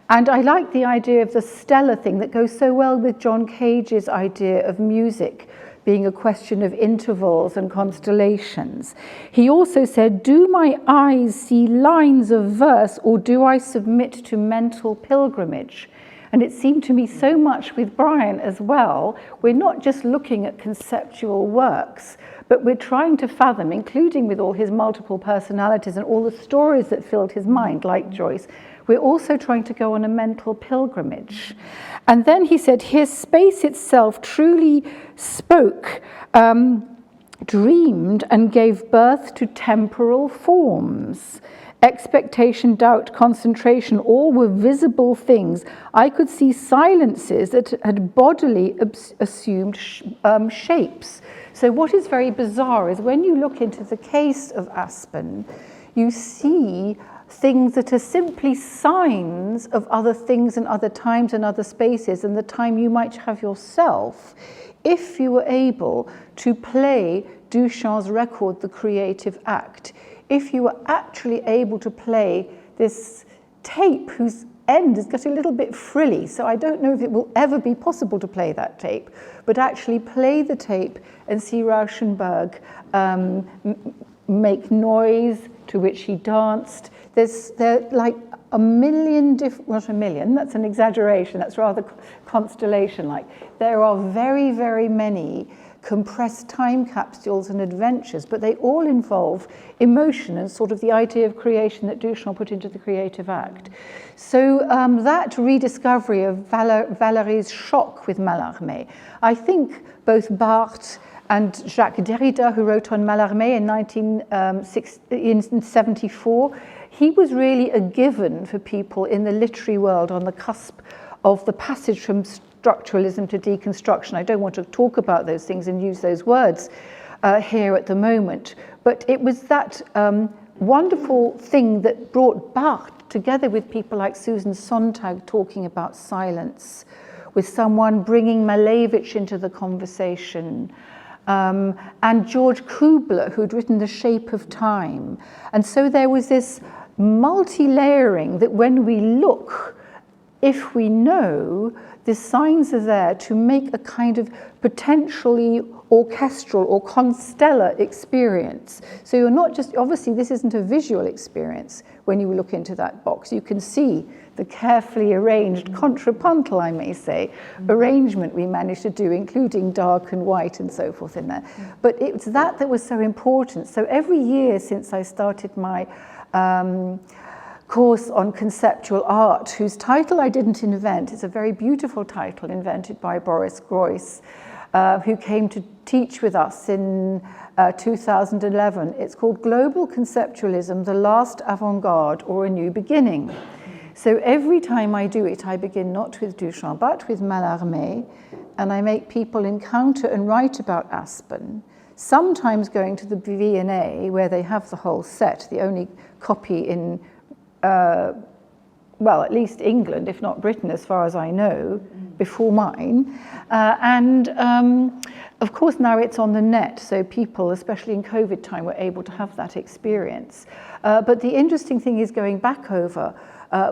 Speaker 4: And I like the idea of the stellar thing that goes so well with John Cage's idea of music being a question of intervals and constellations. He also said, do my eyes see lines of verse, or do I submit to mental pilgrimage? And it seemed to me so much with Brian as well, we're not just looking at conceptual works, but we're trying to fathom, including with all his multiple personalities and all the stories that filled his mind, like Joyce, we're also trying to go on a mental pilgrimage. And then he said, here space itself truly spoke, dreamed and gave birth to temporal forms. Expectation, doubt, concentration, all were visible things. I could see silences that had bodily assumed shapes. So what is very bizarre is when you look into the case of Aspen, you see things that are simply signs of other things and other times and other spaces, and the time you might have yourself if you were able to play Duchamp's record, The Creative Act. If you were actually able to play this tape whose end has got a little bit frilly, so I don't know if it will ever be possible to play that tape, but actually play the tape and see Rauschenberg make noise to which he danced. There like a million different, not a million, that's an exaggeration, that's rather constellation-like. There are very many compressed time capsules and adventures, but they all involve emotion and sort of the idea of creation that Duchamp put into the Creative Act. So that rediscovery of Valéry's shock with Mallarmé, I think both Barthes and Jacques Derrida, who wrote on Mallarmé in 1974, he was really a given for people in the literary world on the cusp of the passage from structuralism to deconstruction. I don't want to talk about those things and use those words here at the moment, but it was that wonderful thing that brought Barthes together with people like Susan Sontag talking about silence, with someone bringing Malevich into the conversation, and George Kubler, who'd written The Shape of Time. And so there was this multi-layering that when we look, if we know, the signs are there to make a kind of potentially orchestral or constellar experience. So you're not just, obviously this isn't a visual experience when you look into that box. You can see the carefully arranged, contrapuntal, I may say, arrangement we managed to do, including dark and white and so forth in there. But it's that was so important. So every year since I started my course on conceptual art, whose title I didn't invent. It's a very beautiful title invented by Boris Groys, who came to teach with us in 2011. It's called Global Conceptualism, the Last Avant-Garde or a New Beginning. So every time I do it, I begin not with Duchamp, but with Mallarmé, and I make people encounter and write about Aspen, sometimes going to the V&A, where they have the whole set, the only copy in, well, at least England, if not Britain, as far as I know, before mine. Of course, now it's on the net, so people, especially in COVID time, were able to have that experience. But the interesting thing is going back over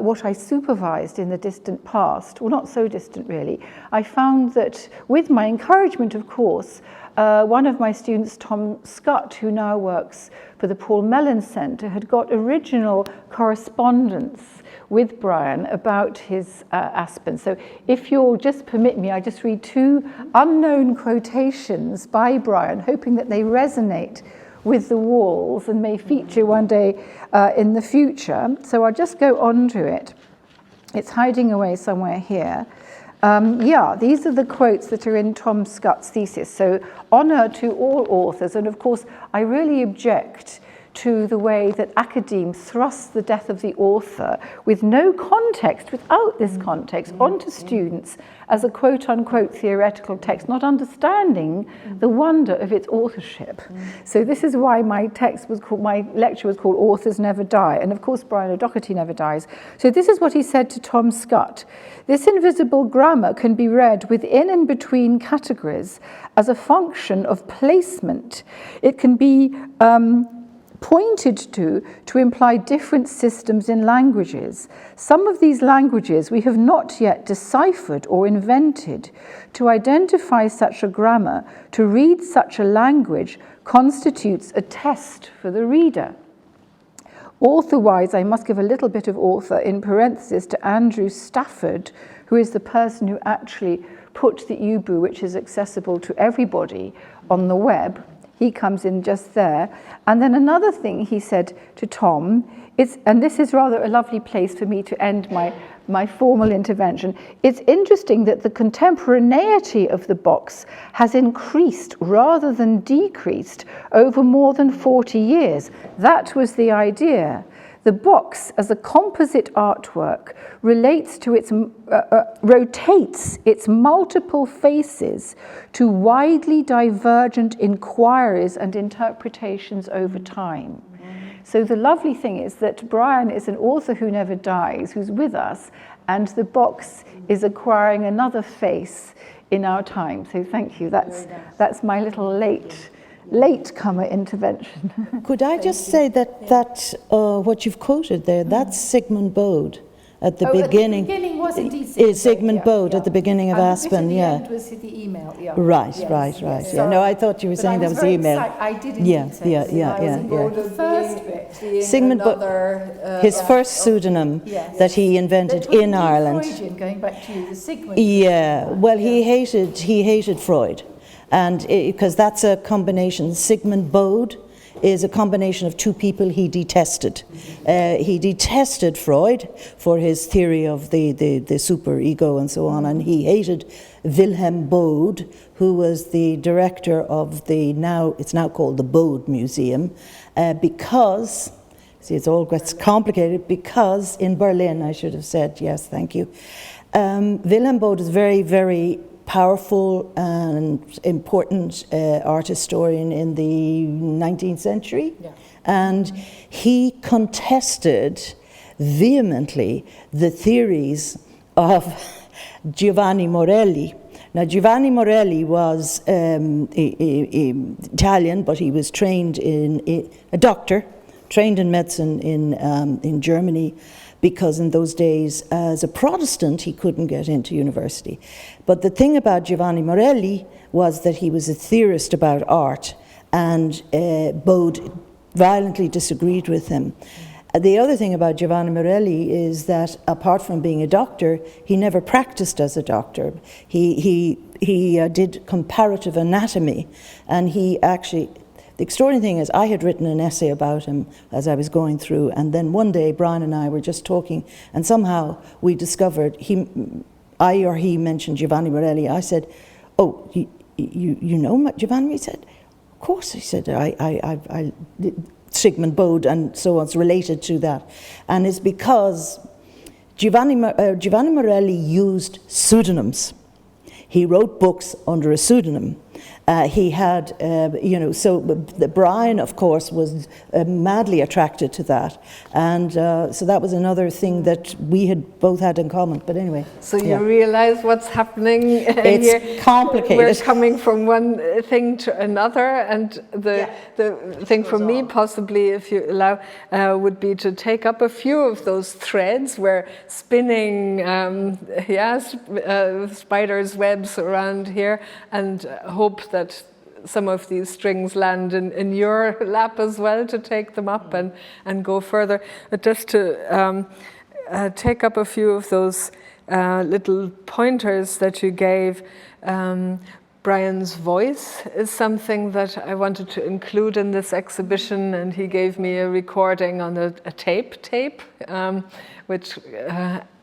Speaker 4: what I supervised in the distant past, well, not so distant really. I found that with my encouragement, of course, one of my students, Tom Scott, who now works for the Paul Mellon Centre, had got original correspondence with Brian about his Aspen. So if you'll just permit me, I just read two unknown quotations by Brian, hoping that they resonate with the walls and may feature one day in the future. So I'll just go on to it. It's hiding away somewhere here. Yeah, these are the quotes that are in Tom Scott's thesis. So honour to all authors, and of course I really object to the way that academe thrusts the death of the author with no context, without this context, onto students as a quote-unquote theoretical text, not understanding the wonder of its authorship. So this is why my lecture was called Authors Never Die, and of course Brian O'Doherty never dies. So this is what he said to Tom Scott. This invisible grammar can be read within and between categories as a function of placement. It can be pointed to imply different systems in languages. Some of these languages we have not yet deciphered or invented. To identify such a grammar, to read such a language, constitutes a test for the reader. Author-wise, I must give a little bit of author in parenthesis to Andrew Stafford, who is the person who actually put the UBU, which is accessible to everybody, on the web. He comes in just there. And then another thing he said to Tom, and this is rather a lovely place for me to end my formal intervention, it's interesting that the contemporaneity of the box has increased rather than decreased over more than 40 years. That was the idea. The box, as a composite artwork, rotates its multiple faces to widely divergent inquiries and interpretations over time. So the lovely thing is that Brian is an author who never dies, who's with us, and the box is acquiring another face in our time. So thank you. That's my little latecomer intervention.
Speaker 3: Could I just say that what you've quoted there, that's Sigmund Bode at the beginning.
Speaker 4: At the beginning was indeed
Speaker 3: Sigmund Bode at the beginning of Aspen,
Speaker 4: yeah. The end was the email, yeah.
Speaker 3: Right.
Speaker 4: So,
Speaker 3: No, I thought you were saying that was the email.
Speaker 4: I did indeed say
Speaker 3: The
Speaker 4: first bit.
Speaker 3: Sigmund Bode, his first pseudonym that he invented in Ireland.
Speaker 4: Freudian, going back to you, the Sigmund.
Speaker 3: Yeah, well, he hated Freud. And because that's a combination, Sigmund Bode is a combination of two people he detested. He detested Freud for his theory of the superego and so on, and he hated Wilhelm Bode, who was the director of it's now called the Bode Museum, because, see, it all gets complicated, because in Berlin, I should have said, yes, thank you. Wilhelm Bode is very, very powerful and important art historian in the 19th century. Yeah. And he contested vehemently the theories of Giovanni Morelli. Now, Giovanni Morelli was Italian, but he was trained a doctor, trained in medicine in Germany, because in those days, as a Protestant, he couldn't get into university. But the thing about Giovanni Morelli was that he was a theorist about art, and Bode violently disagreed with him. The other thing about Giovanni Morelli is that, apart from being a doctor, he never practiced as a doctor. He did comparative anatomy, and he actually, the extraordinary thing is I had written an essay about him as I was going through, and then one day Brian and I were just talking, and somehow we discovered, I or he mentioned Giovanni Morelli. I said, oh, you know Giovanni? He said, of course. He said, I Sigmund Bode and so on, it's related to that. And it's because Giovanni Morelli used pseudonyms. He wrote books under a pseudonym. He had, so Brian, of course, was madly attracted to that. And so that was another thing that we had both had in common. But anyway.
Speaker 2: So you realize what's happening here?
Speaker 3: It's complicated.
Speaker 2: We're coming from one thing to another. And the thing for me, possibly, if you allow, would be to take up a few of those threads. We're spinning, spiders' webs around here, and hope that some of these strings land in your lap as well, to take them up and go further. But just to take up a few of those little pointers that you gave, Brian's voice is something that I wanted to include in this exhibition, and he gave me a recording on a tape, which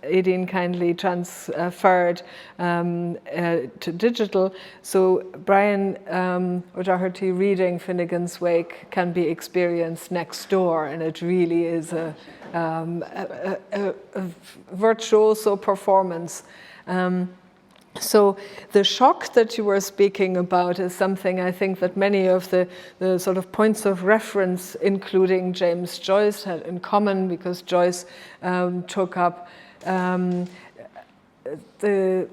Speaker 2: Aideen kindly transferred to digital. So Brian O'Doherty reading Finnegan's Wake can be experienced next door, and it really is a virtuoso performance. So the shock that you were speaking about is something I think that many of the sort of points of reference, including James Joyce, had in common, because Joyce took up the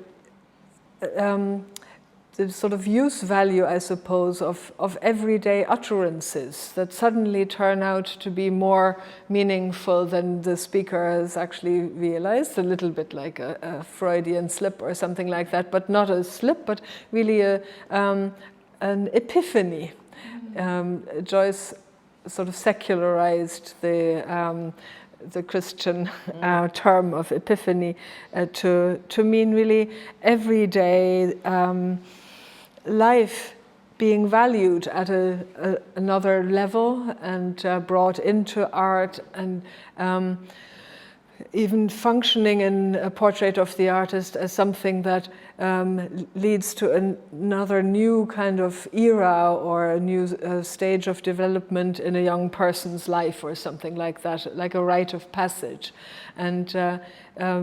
Speaker 2: sort of use value, I suppose, of everyday utterances that suddenly turn out to be more meaningful than the speaker has actually realized, a little bit like a Freudian slip or something like that, but not a slip, but really an epiphany. Joyce sort of secularized the Christian term of epiphany to mean really everyday life being valued at another level and brought into art, and even functioning in a portrait of the artist as something that leads to another new kind of era or a new stage of development in a young person's life or something like that, like a rite of passage. And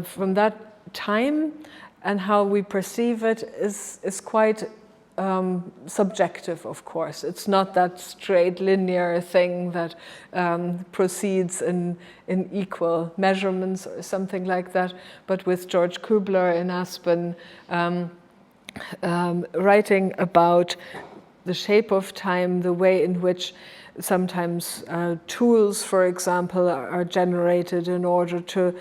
Speaker 2: from that time and how we perceive it is quite subjective, of course. It's not that straight linear thing that proceeds in equal measurements or something like that. But with George Kubler in Aspen writing about the shape of time, the way in which sometimes tools, for example, are generated in order to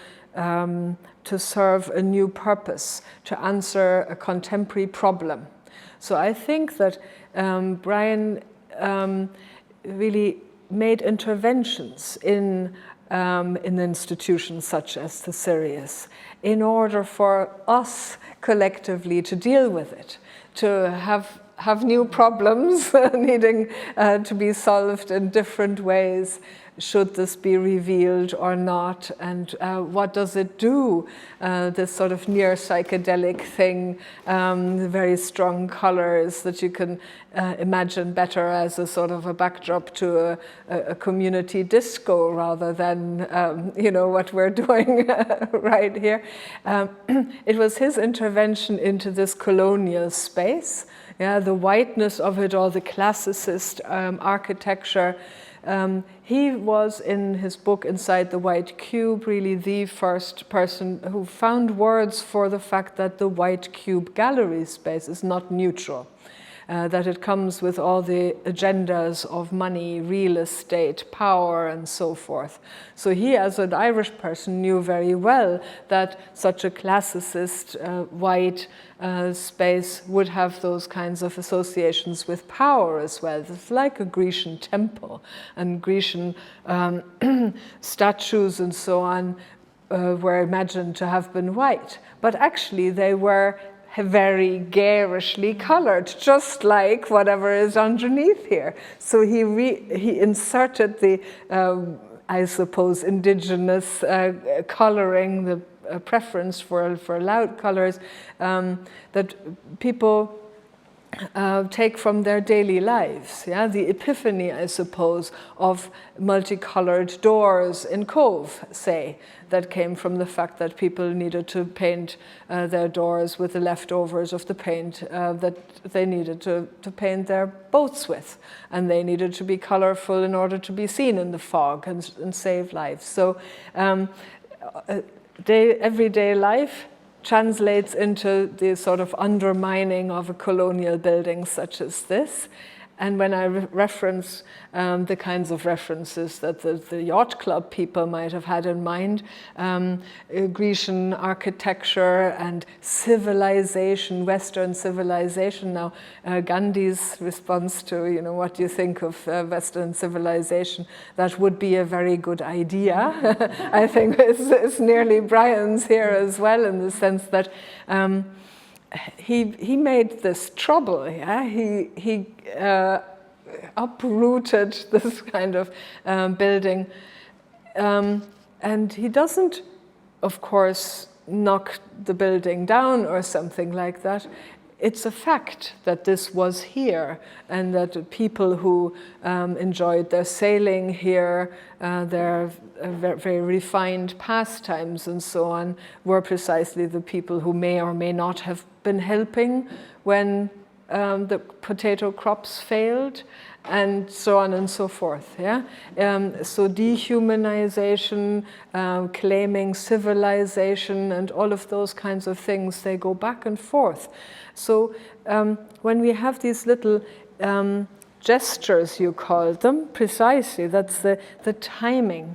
Speaker 2: serve a new purpose, to answer a contemporary problem. So I think that Brian really made interventions in institutions such as the SIRIUS in order for us collectively to deal with it, to have new problems needing to be solved in different ways. Should this be revealed or not? And what does it do? This sort of near psychedelic thing, very strong colors that you can imagine better as a sort of a backdrop to a community disco rather than, what we're doing right here. It was his intervention into this colonial space, the whiteness of it all, the classicist architecture. He was, in his book Inside the White Cube, really the first person who found words for the fact that the White Cube gallery space is not neutral, that it comes with all the agendas of money, real estate, power, and so forth. So he, as an Irish person, knew very well that such a classicist white space would have those kinds of associations with power as well. It's like a Grecian temple, and Grecian statues and so on were imagined to have been white, but actually they were very garishly colored, just like whatever is underneath here. So he inserted the, I suppose, indigenous coloring, the preference for loud colors that people take from their daily lives. Yeah, the epiphany, I suppose, of multicolored doors in Cove, say, that came from the fact that people needed to paint their doors with the leftovers of the paint that they needed to paint their boats with, and they needed to be colorful in order to be seen in the fog and save lives. So everyday life translates into the sort of undermining of a colonial building such as this. And when I reference the kinds of references that the yacht club people might have had in mind, Grecian architecture and civilization, Western civilization. Now, Gandhi's response to, what do you think of Western civilization? That would be a very good idea. I think it's nearly Brian's here as well, in the sense that he made this trouble. Yeah? He uprooted this kind of building, and he doesn't, of course, knock the building down or something like that. It's a fact that this was here, and that people who enjoyed their sailing here, their very refined pastimes and so on, were precisely the people who may or may not have been helping when the potato crops failed, and so on and so forth. Yeah. So dehumanization, claiming civilization, and all of those kinds of things, they go back and forth. So when we have these little gestures, you call them, precisely, that's the timing.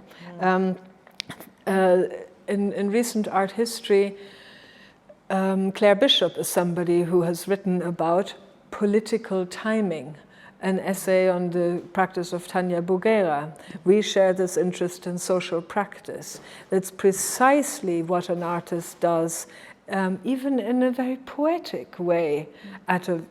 Speaker 2: In recent art history, Claire Bishop is somebody who has written about political timing, an essay on the practice of Tanya Bugera. We share this interest in social practice. That's precisely what an artist does, even in a very poetic way, at a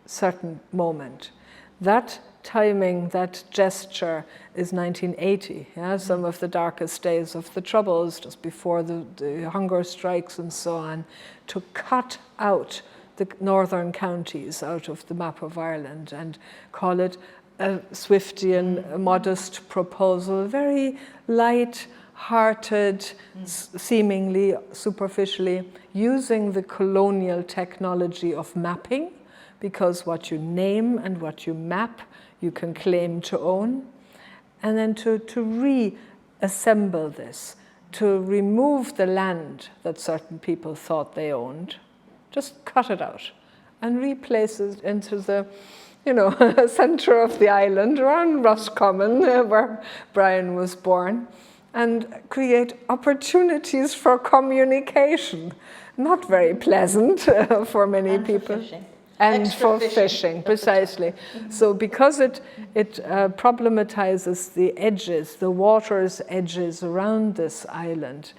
Speaker 2: certain moment. That timing, that gesture, is 1980, yeah? Some of the darkest days of the Troubles, just before the hunger strikes and so on, to cut out the northern counties out of the map of Ireland and call it a Swiftian, modest proposal, very light-hearted, seemingly superficially, using the colonial technology of mapping, because what you name and what you map, you can claim to own, and then to reassemble this, to remove the land that certain people thought they owned, just cut it out and replace it into the, center of the island around Roscommon, where Brian was born, and create opportunities for communication. Not very pleasant for many people. And for fishing, precisely. So because it problematizes the edges, the water's edges around this island,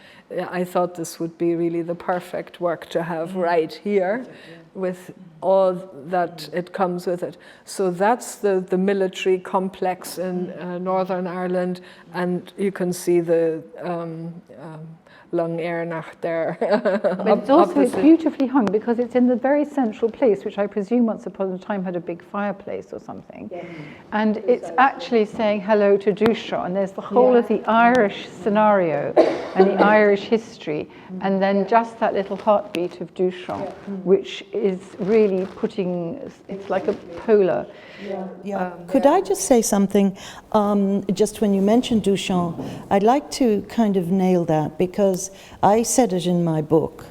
Speaker 2: I thought this would be really the perfect work to have right here, with all that it comes with it. So that's the military complex in Northern Ireland, and you can see the Long Earnach there.
Speaker 4: But it's beautifully hung, because it's in the very central place, which I presume once upon a time had a big fireplace or something. Yeah. And it's actually saying hello to Dushan, and there's the whole of the Irish scenario and the Irish history, and then just that little heartbeat of Dushan, which is really putting, it's like a polar.
Speaker 3: Could I just say something, just when you mentioned Dushan, I'd like to kind of nail that, because I said it in my book.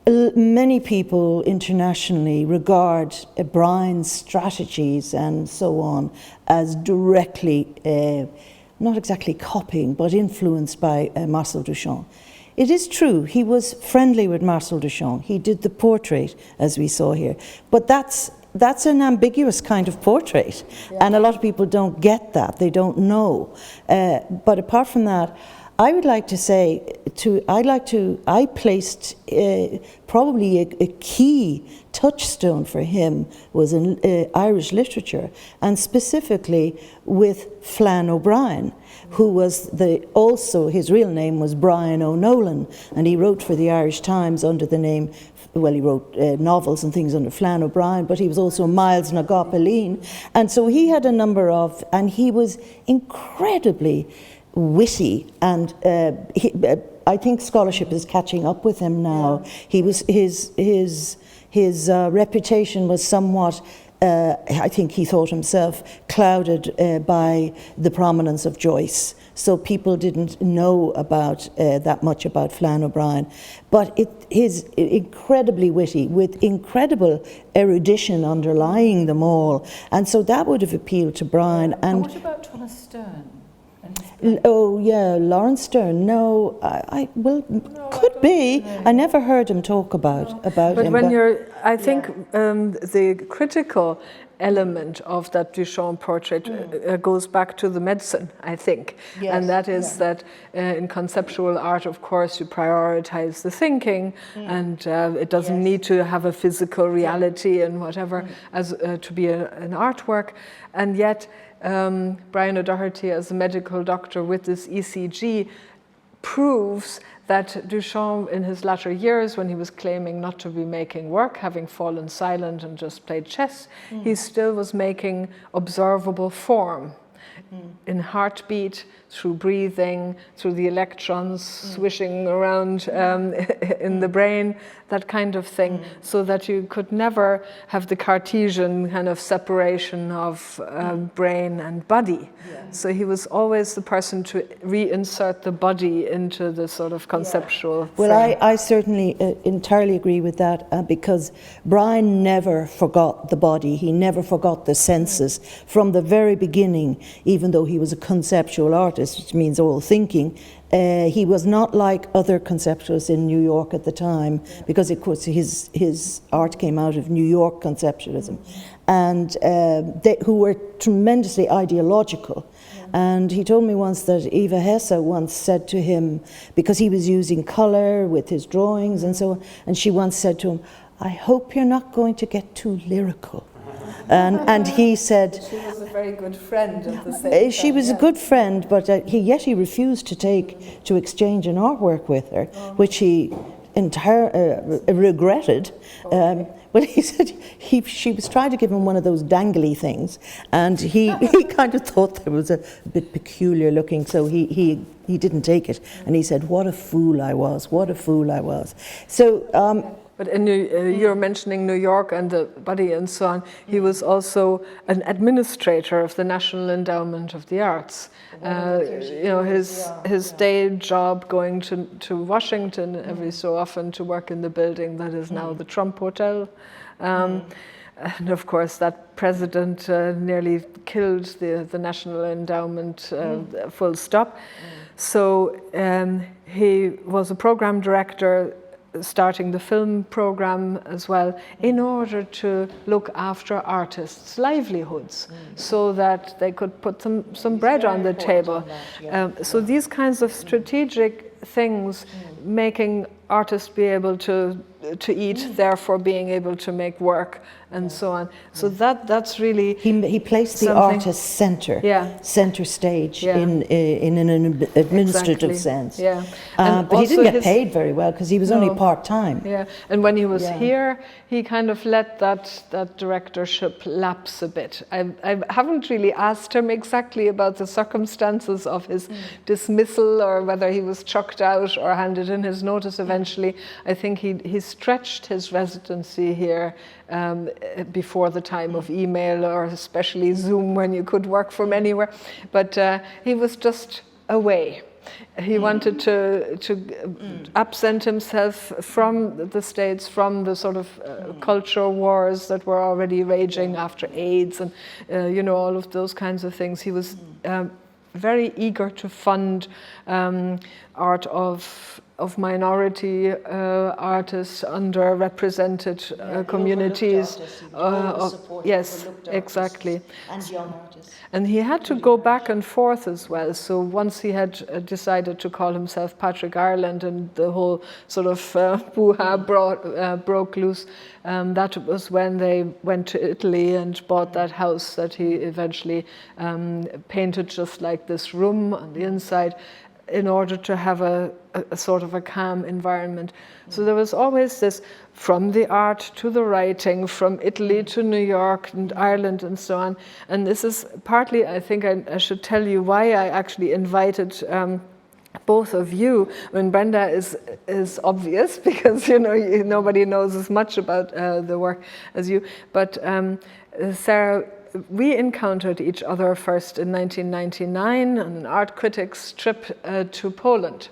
Speaker 3: Many people internationally regard Brian's strategies and so on as directly, not exactly copying, but influenced by Marcel Duchamp. It is true, he was friendly with Marcel Duchamp. He did the portrait, as we saw here. But that's an ambiguous kind of portrait. Yeah. And a lot of people don't get that, they don't know. But apart from that, I would like to say, I placed probably a key touchstone for him was in Irish literature, and specifically with Flann O'Brien, who was also his real name was Brian O'Nolan, and he wrote for the Irish Times under the name, well, he wrote novels and things under Flann O'Brien, but he was also Miles na Gopalín, and so he had a number of, and he was incredibly witty, and I think scholarship is catching up with him now. He was his reputation was somewhat, I think he thought himself, clouded by the prominence of Joyce. So people didn't know about that much about Flann O'Brien. But he's incredibly witty, with incredible erudition underlying them all. And so that would have appealed to Brian.
Speaker 4: And what about Thomas Sterne?
Speaker 3: Oh yeah, Lawrence Sterne. No, could be. I never heard him talk about him.
Speaker 2: But when I think the critical element of that Duchamp portrait goes back to the medicine, I think. Yes, and that is that in conceptual art, of course, you prioritize the thinking, and it doesn't need to have a physical reality and whatever as to be an artwork. And yet, Brian O'Doherty, as a medical doctor with this ECG, proves that Duchamp, in his latter years, when he was claiming not to be making work, having fallen silent and just played chess, he still was making observable form in heartbeat, through breathing, through the electrons swishing around in the brain, that kind of thing, so that you could never have the Cartesian kind of separation of brain and body. So he was always the person to reinsert the body into the sort of conceptual
Speaker 3: Well,
Speaker 2: frame.
Speaker 3: I certainly entirely agree with that, because Brian never forgot the body, he never forgot the senses from the very beginning, even though he was a conceptual artist, which means all thinking. He was not like other conceptualists in New York at the time, because of course his art came out of New York conceptualism, and who were tremendously ideological. And he told me once that Eva Hesse once said to him, because he was using colour with his drawings and so on, and she once said to him, "I hope you're not going to get too lyrical." And he said...
Speaker 2: She was a very good friend at the same time.
Speaker 3: She was a good friend, but yet he refused to exchange an artwork with her, which he regretted. But he said she was trying to give him one of those dangly things, and he kind of thought that was a bit peculiar looking, so he didn't take it. And he said, "What a fool I was, what a fool I was." So...
Speaker 2: But you're mentioning New York and the body and so on. He was also an administrator of the National Endowment of the Arts. His day job going to Washington every so often to work in the building that is now the Trump Hotel. And of course, that president nearly killed the National Endowment, full stop. So he was a program director, starting the film program as well, in order to look after artists' livelihoods, so that they could put some bread on the table. So these kinds of strategic things, making artists be able to eat, therefore being able to make work, and so on. So that's really
Speaker 3: he placed the artist center stage in an administrative sense. But he didn't get paid very well, because he was only part-time.
Speaker 2: And when he was here, he kind of let that directorship lapse a bit. I haven't really asked him exactly about the circumstances of his dismissal, or whether he was chucked out or handed in his notice eventually. I think he stretched his residency here before the time of email, or especially Zoom, when you could work from anywhere. But he was just away. He wanted to absent himself from the States, from the sort of culture wars that were already raging after AIDS and all of those kinds of things. He was very eager to fund art of minority artists, underrepresented communities. Yes, exactly.
Speaker 3: And young artists.
Speaker 2: And he had to go back and forth as well. So once he had decided to call himself Patrick Ireland and the whole sort of hoo-ha broke loose, that was when they went to Italy and bought that house that he eventually painted just like this room on the inside, in order to have a sort of a calm environment. So there was always this, from the art to the writing, from Italy to New York and Ireland and so on. And this is partly, I think I should tell you why I actually invited both of you. I mean, Brenda is obvious because nobody knows as much about the work as you. But Sarah, we encountered each other first in 1999 on an art critics trip to Poland.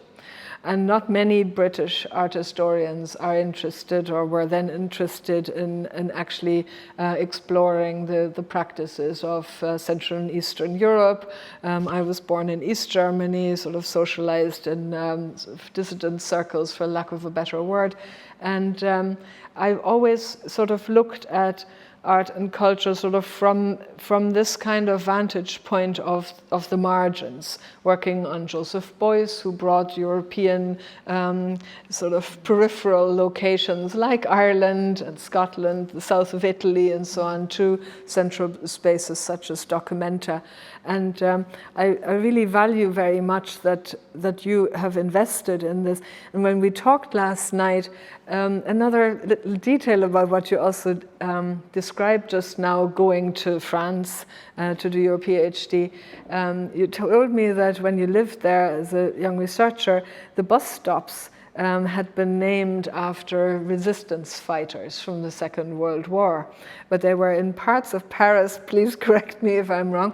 Speaker 2: And not many British art historians are interested or were then interested in actually exploring the practices of Central and Eastern Europe. I was born in East Germany, sort of socialized in sort of dissident circles, for lack of a better word. And I've always sort of looked at art and culture sort of from this kind of vantage point of the margins, working on Joseph Beuys, who brought European sort of peripheral locations like Ireland and Scotland, the south of Italy and so on, to central spaces such as Documenta. And I really value very much that you have invested in this. And when we talked last night, another little detail about what you also described just now, going to France to do your PhD, you told me that when you lived there as a young researcher, the bus stops had been named after resistance fighters from the Second World War. But they were in parts of Paris, please correct me if I'm wrong,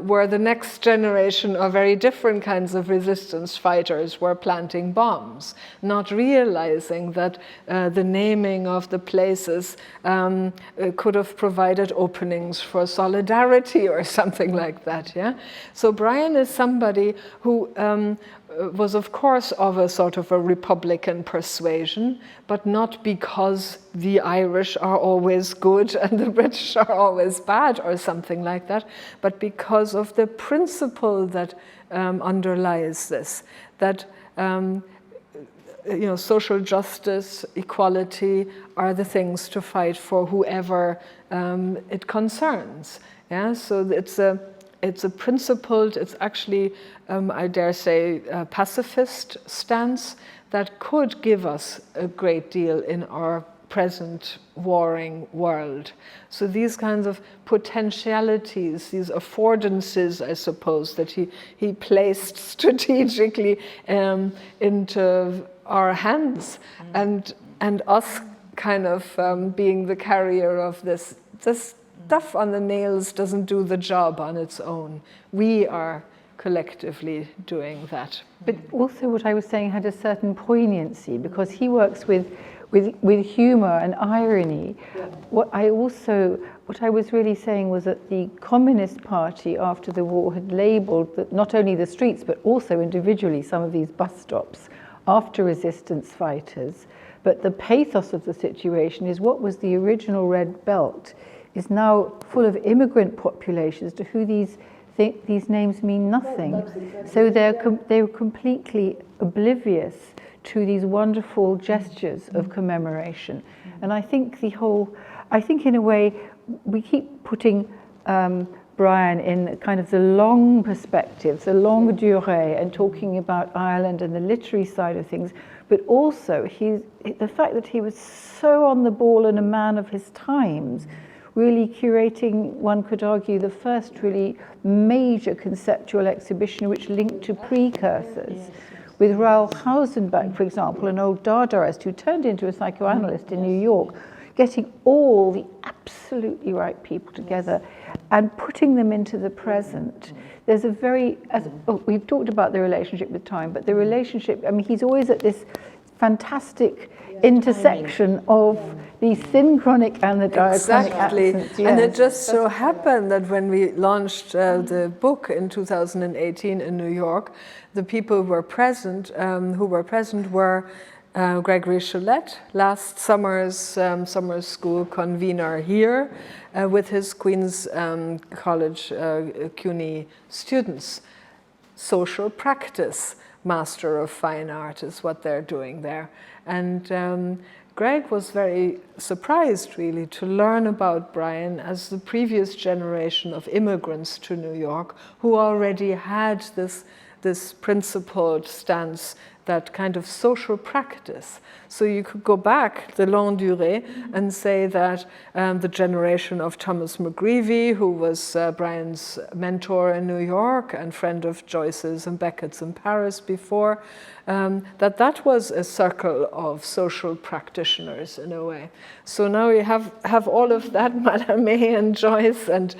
Speaker 2: where the next generation of very different kinds of resistance fighters were planting bombs, not realizing that the naming of the places could have provided openings for solidarity or something like that. Yeah. So Brian is somebody who was of course of a sort of a Republican persuasion, but not because the Irish are always good and the British are always bad or something like that, but because of the principle that underlies this, that social justice, equality are the things to fight for whoever it concerns. Yeah, so it's a principled, it's actually, I dare say, a pacifist stance that could give us a great deal in our present warring world. So these kinds of potentialities, these affordances, I suppose, that he placed strategically into our hands, and us kind of being the carrier of this stuff on the nails doesn't do the job on its own. We are collectively doing that.
Speaker 4: But also what I was saying had a certain poignancy, because he works with humor and irony. Yeah. What I was really saying was that the Communist Party after the war had labeled not only the streets but also individually some of these bus stops after resistance fighters. But the pathos of the situation is what was the original Red Belt is now full of immigrant populations to who these names mean nothing. So they're completely oblivious to these wonderful gestures of commemoration. And I think in a way, we keep putting Brian in kind of the long perspective, the longue durée, and talking about Ireland and the literary side of things, but also the fact that he was so on the ball and a man of his times, really curating, one could argue, the first really major conceptual exhibition which linked to precursors. Yes. With Raoul Hausenbach, for example, an old Dadaist who turned into a psychoanalyst in New York, getting all the absolutely right people together and putting them into the present. There's we've talked about the relationship with time, but the relationship, I mean, he's always at this fantastic intersection of the synchronic and the diachronic accents.
Speaker 2: And it just so happened that when we launched the book in 2018 in New York, the people who were present were Gregory Cholette, last summer's summer school convener here, with his Queen's College CUNY students. Social practice, Master of Fine Art is what they're doing there. And Greg was very surprised, really, to learn about Brian as the previous generation of immigrants to New York who already had this principled stance, that kind of social practice. So you could go back the longue durée and say that the generation of Thomas McGreevy, who was Brian's mentor in New York and friend of Joyce's and Beckett's in Paris before, that was a circle of social practitioners in a way. So now you have all of that, Madame and Joyce and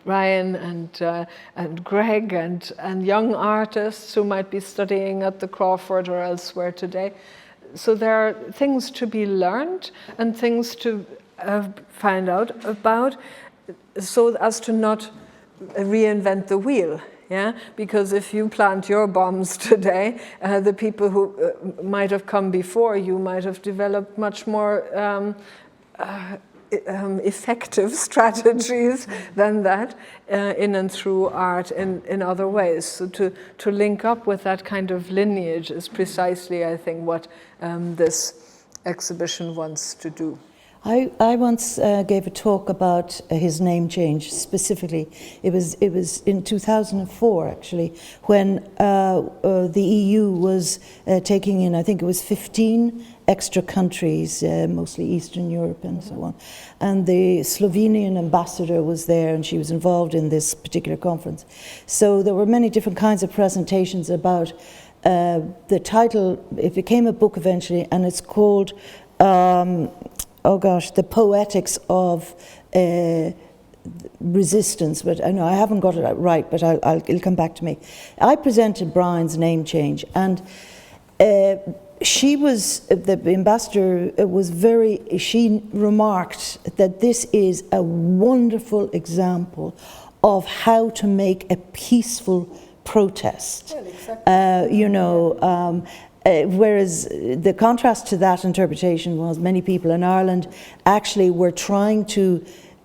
Speaker 2: Brian and Greg and young artists who might be studying at the Crawford or elsewhere today. So there are things to be learned and things to find out about, so as to not reinvent the wheel. Yeah, because if you plant your bombs today, the people who might have come before you might have developed much more effective strategies than that in and through art in other ways. So to link up with that kind of lineage is precisely, I think, what this exhibition wants to do.
Speaker 3: I once gave a talk about his name change specifically. It was in 2004 actually, when the EU was taking in, I think it was 15 extra countries, mostly Eastern Europe and so on. And the Slovenian ambassador was there, and she was involved in this particular conference. So there were many different kinds of presentations about the title. It became a book eventually, and it's called The Poetics of Resistance. But I know I haven't got it right, but it'll come back to me. I presented Brian's name change, and the ambassador she remarked that this is a wonderful example of how to make a peaceful protest.
Speaker 2: Well, exactly.
Speaker 3: Whereas the contrast to that interpretation was many people in Ireland actually were trying to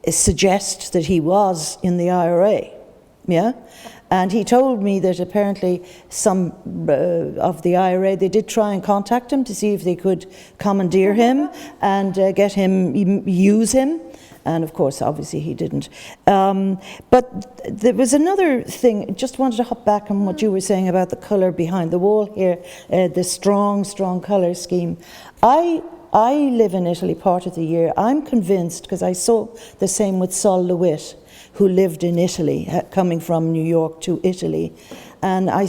Speaker 3: suggest that he was in the IRA, yeah? And he told me that apparently some of the IRA, they did try and contact him to see if they could commandeer him and get him, use him. And of course, obviously he didn't. But there was another thing, just wanted to hop back on what you were saying about the colour behind the wall here, the strong colour scheme. I live in Italy part of the year. I'm convinced, because I saw the same with Sol LeWitt, who lived in Italy, coming from New York to Italy. And I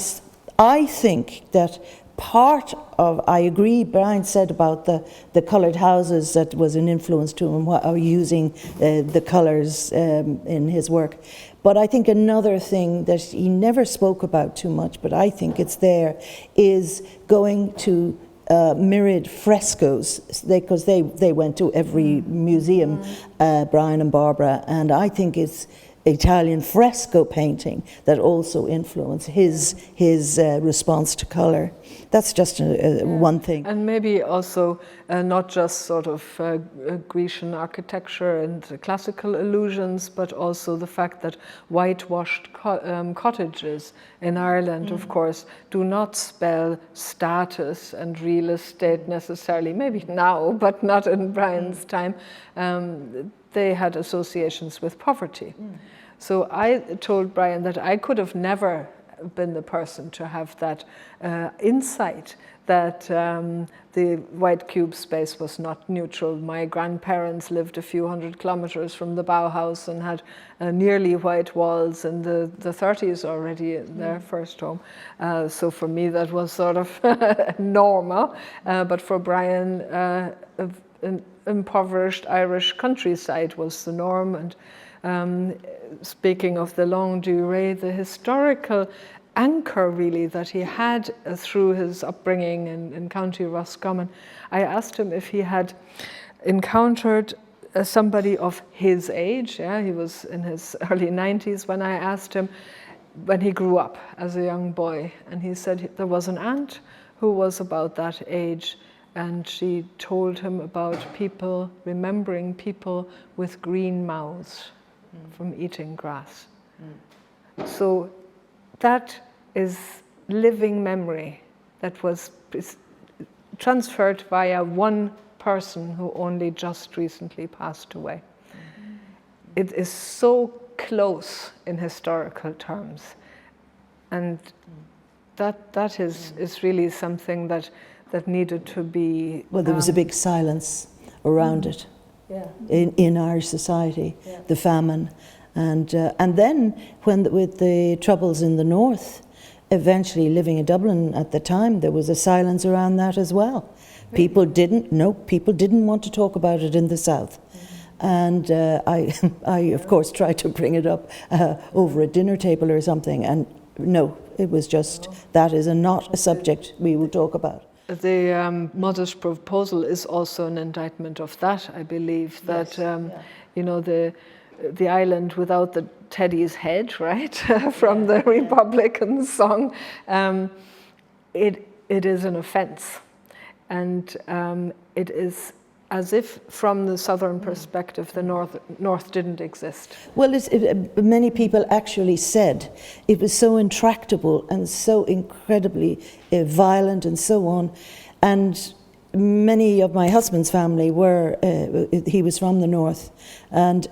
Speaker 3: think that part of, I agree, Brian said about the coloured houses, that was an influence to him, using the colours in his work. But I think another thing that he never spoke about too much, but I think it's there, is going to mirrored frescoes, because they went to every museum, Brian and Barbara, and I think it's Italian fresco painting that also influenced his response to colour. That's just one thing.
Speaker 2: And maybe also not just sort of Grecian architecture and classical allusions, but also the fact that whitewashed cottages in Ireland, of course, do not spell status and real estate necessarily. Maybe now, but not in Brian's time. They had associations with poverty. So I told Brian that I could have never been the person to have that insight that the white cube space was not neutral. My grandparents lived a few hundred kilometers from the Bauhaus and had nearly white walls in the 30s already in their first home. So for me that was sort of normal, but for Brian an impoverished Irish countryside was the norm. And speaking of the longue durée, the historical anchor really that he had through his upbringing in County Roscommon. I asked him if he had encountered somebody of his age. Yeah, he was in his early 90s when I asked him when he grew up as a young boy, and he said there was an aunt who was about that age, and she told him about people, remembering people with green mouths from eating grass. So that is living memory that was transferred via one person who only just recently passed away. It is so close in historical terms, and that is really something that needed to be.
Speaker 3: Well, there was a big silence around it in Irish society, the famine, and then with the troubles in the north, eventually living in Dublin at the time, there was a silence around that as well. People didn't want to talk about it in the south. And I of course tried to bring it up over a dinner table or something, and no, it was just, that is not a subject we will talk about.
Speaker 2: The modest proposal is also an indictment of that, I believe, that you know, the island without the Teddy's head, right, from the Republican song, it is an offence, and it is as if from the southern perspective the north didn't exist.
Speaker 3: Well, many people actually said it was so intractable and so incredibly violent and so on, and many of my husband's family he was from the north, and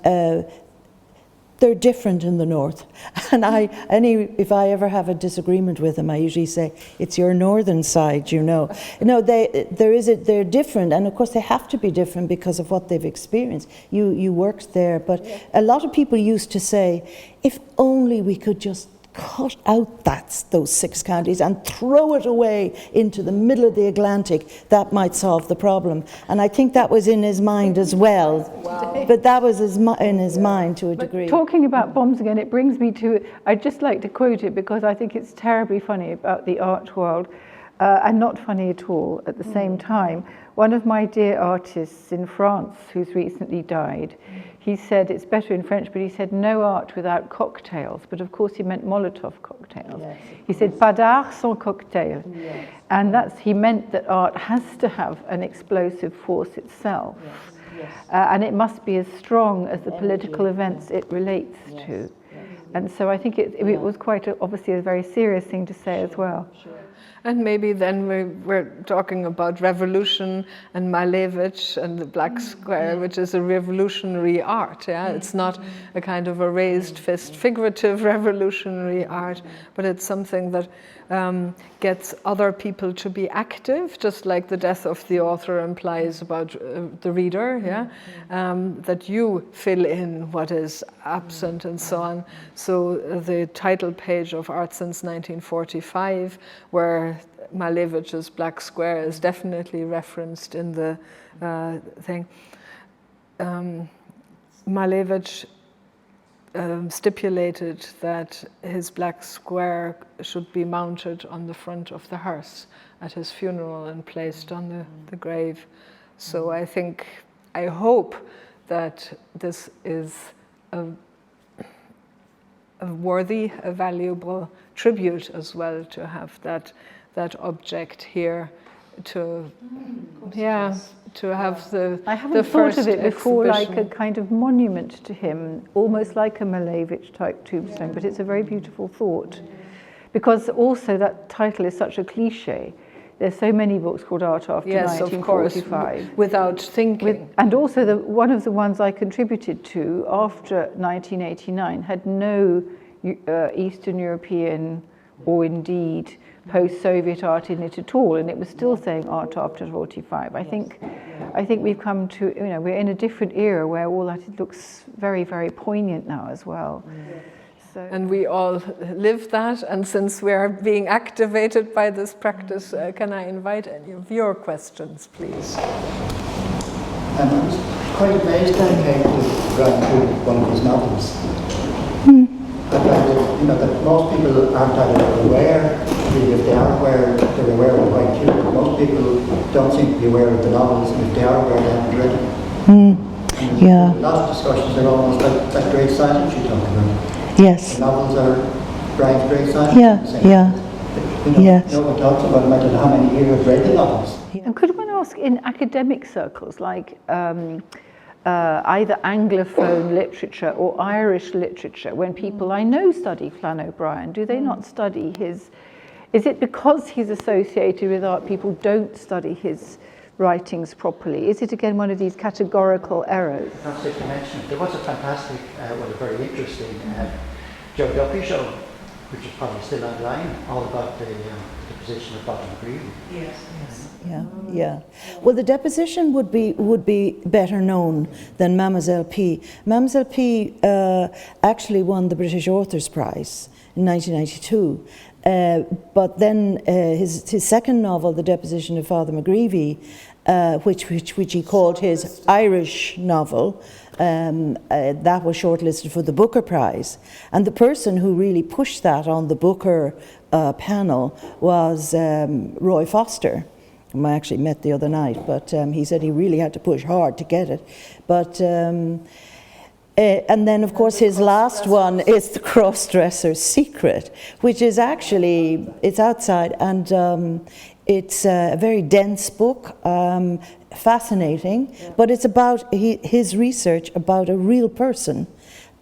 Speaker 3: they're different in the north. And if I ever have a disagreement with them, I usually say, it's your northern side, you know. No, they're different, and of course they have to be different because of what they've experienced. You worked there, but a lot of people used to say, if only we could just cut out those 6 counties and throw it away into the middle of the Atlantic, that might solve the problem. And I think that was in his mind as well. Wow. But that was in his mind to a degree.
Speaker 4: Talking about bombs again, it brings me to, I'd just like to quote it because I think it's terribly funny about the art world, and not funny at all at the same time. One of my dear artists in France, who's recently died, he said, it's better in French, but he said, no art without cocktails. But of course he meant Molotov cocktails. Yes, he said, pas d'art sans cocktail. Yes. And he meant that art has to have an explosive force itself. Yes. Yes. And it must be as strong as the political events it relates to. Yes. And so I think it was quite obviously a very serious thing to say as well.
Speaker 2: Sure. And maybe then we're talking about revolution and Malevich and the Black Square, which is a revolutionary art. Yeah, it's not a kind of a raised fist figurative revolutionary art, but it's something that gets other people to be active, just like the death of the author implies about the reader. Yeah, that you fill in what is absent and so on. So the title page of Art Since 1945, where Malevich's Black Square is definitely referenced in the thing. Malevich stipulated that his Black Square should be mounted on the front of the hearse at his funeral and placed on the grave. So I hope that this is a worthy, a valuable tribute as well, to have that object here, to have the
Speaker 4: I haven't thought of it before like a kind of monument to him, almost like a Malevich type tombstone, but it's a very beautiful thought, because also that title is such a cliche. There's so many books called Art After 1945.
Speaker 2: Of course, without thinking.
Speaker 4: And also one of the ones I contributed to after 1989 had no Eastern European or indeed post-Soviet art in it at all, and it was still saying Art After 45. I think we've come to, we're in a different era where all that looks very, very poignant now as well. So.
Speaker 2: And we all live that, and since we are being activated by this practice, can I invite any of your questions, please?
Speaker 5: I was quite amazed I came to run through one of his novels. I read it you know, that most people aren't that aware. Really, if they are aware, they're aware of the white cube. Most people don't seem to be aware of the novels, and if they are aware, they haven't read them.
Speaker 3: Yeah.
Speaker 5: A lot of discussions are almost like that great silence you talked about.
Speaker 3: Yes.
Speaker 5: The novels are Brian's great silence.
Speaker 3: Yeah.
Speaker 5: You know,
Speaker 3: Yes.
Speaker 5: no one talks about, no matter how many here have read the novels.
Speaker 4: And could one ask, in academic circles, like either Anglophone literature or Irish literature, when people I know study Flann O'Brien, do they not study his? Is it because he's associated with art, people don't study his writings properly? Is it again one of these categorical errors?
Speaker 5: Fantastic to mention. There was a fantastic, well, a very interesting Joe Duffy show, which is probably still online, all about the position of Father McGreevy.
Speaker 3: Yes. Yeah. Well, the deposition would be better known than Mademoiselle P. Mademoiselle P. Actually won the British Authors Prize in 1992. But then his second novel, The Deposition of Father McGreevy, which he called his Irish novel, that was shortlisted for the Booker Prize. And the person who really pushed that on the Booker panel was Roy Foster, whom I actually met the other night, but he said he really had to push hard to get it. But and then, of course, his last one is The Cross-Dresser's Secret, which is actually, it's outside, and it's a very dense book, fascinating, but it's about his research about a real person.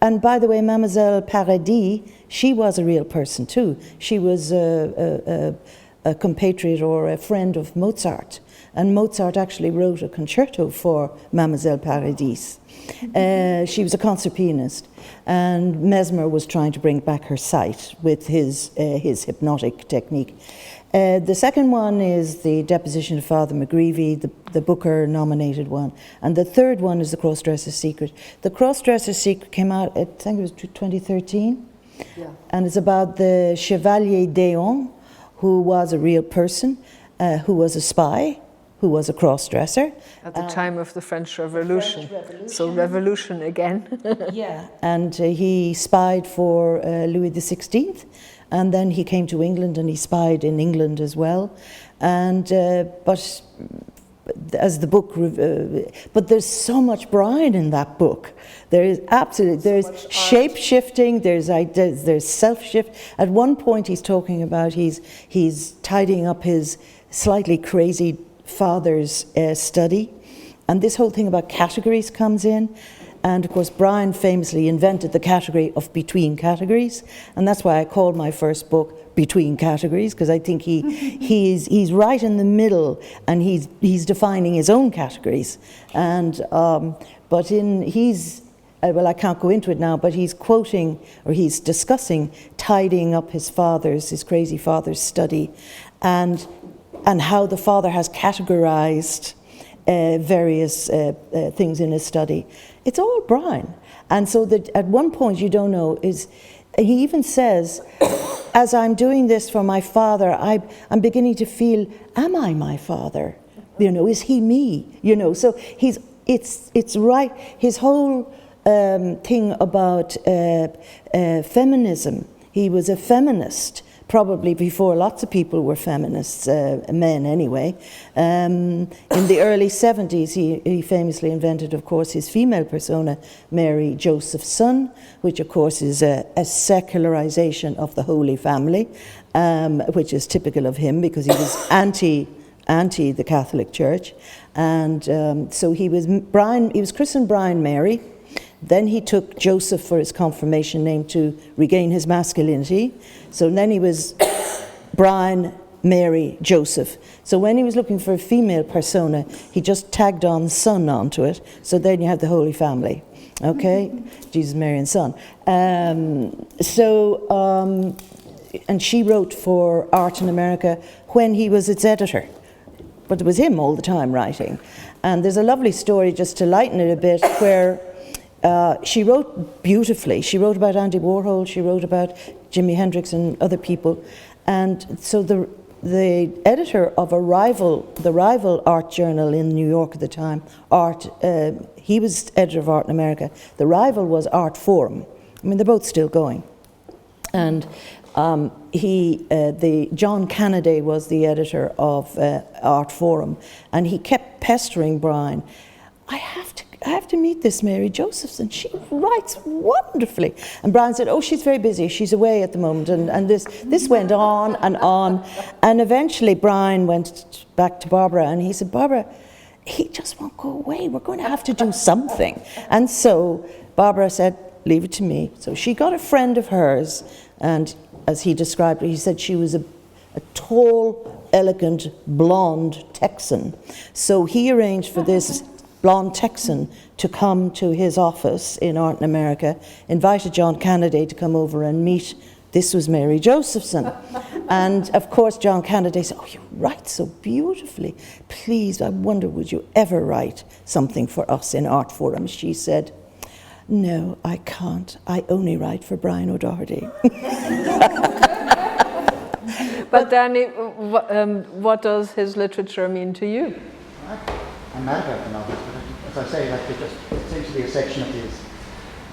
Speaker 3: And by the way, Mademoiselle Paradis, she was a real person too. She was a compatriot or a friend of Mozart. And Mozart actually wrote a concerto for Mademoiselle Paradis. She was a concert pianist, and Mesmer was trying to bring back her sight with his hypnotic technique. The second one is The Deposition of Father McGreevy, the Booker nominated one. And the third one is The Cross-Dresser's Secret. The Cross-Dresser's Secret came out, I think it was 2013. Yeah. And it's about the Chevalier d'Eon, who was a real person, who was a spy, who was a cross-dresser.
Speaker 2: At the time of the French Revolution. So revolution again.
Speaker 3: Yeah. And he spied for Louis XVI. And then he came to England and he spied in England as well. And but as the book, but there's so much Brian in that book. There is absolutely, there's shape shifting, there's self shift. At one point he's talking about he's tidying up his slightly crazy father's study, and this whole thing about categories comes in. And of course, Brian famously invented the category of between categories, and that's why I called my first book Between Categories, because I think he's right in the middle, and he's defining his own categories. And but well, I can't go into it now, but he's quoting or he's discussing tidying up his crazy father's study, and how the father has categorized various things in his study. It's all Brian. And so that at one point you don't know he even says, as I'm doing this for my father, I'm beginning to feel, am I my father? You know, is he me? You know, so it's right. His whole thing about feminism, he was a feminist, probably before lots of people were feminists, men anyway. In the early 70s, he famously invented, of course, his female persona, Mary Joseph's Son, which of course is a secularization of the Holy Family, which is typical of him because he was anti the Catholic Church. And so he was christened Brian Mary. Then he took Joseph for his confirmation name to regain his masculinity. So then he was Brian, Mary, Joseph. So when he was looking for a female persona, he just tagged on son onto it. So then you have the Holy Family, okay? Jesus, Mary, and Son. And she wrote for Art in America when he was its editor. But it was him all the time writing. And there's a lovely story, just to lighten it a bit, where she wrote beautifully. She wrote about Andy Warhol, she wrote about Jimi Hendrix and other people. And so the editor of the rival art journal in New York at the time, he was editor of Art in America. The rival was Art Forum. I mean, they're both still going. And John Cannaday was the editor of Art Forum, and he kept pestering Brian, I have to meet this Mary Josephson. She writes wonderfully. And Brian said, oh, she's very busy. She's away at the moment. And this went on. And eventually Brian went back to Barbara and he said, Barbara, he just won't go away. We're going to have to do something. And so Barbara said, leave it to me. So she got a friend of hers, and as he described it, he said she was a tall, elegant, blonde Texan. So he arranged for this blonde Texan to come to his office in Art in America, invited John Cannaday to come over and meet. This was Mary Josephson. And of course, John Cannaday said, oh, you write so beautifully. Please, I wonder, would you ever write something for us in Art Forum? She said, no, I can't. I only write for Brian O'Doherty.
Speaker 2: But Danny, what does his literature mean to you?
Speaker 5: I'm mad about the novels, but as I say, like, it seems to be a section of his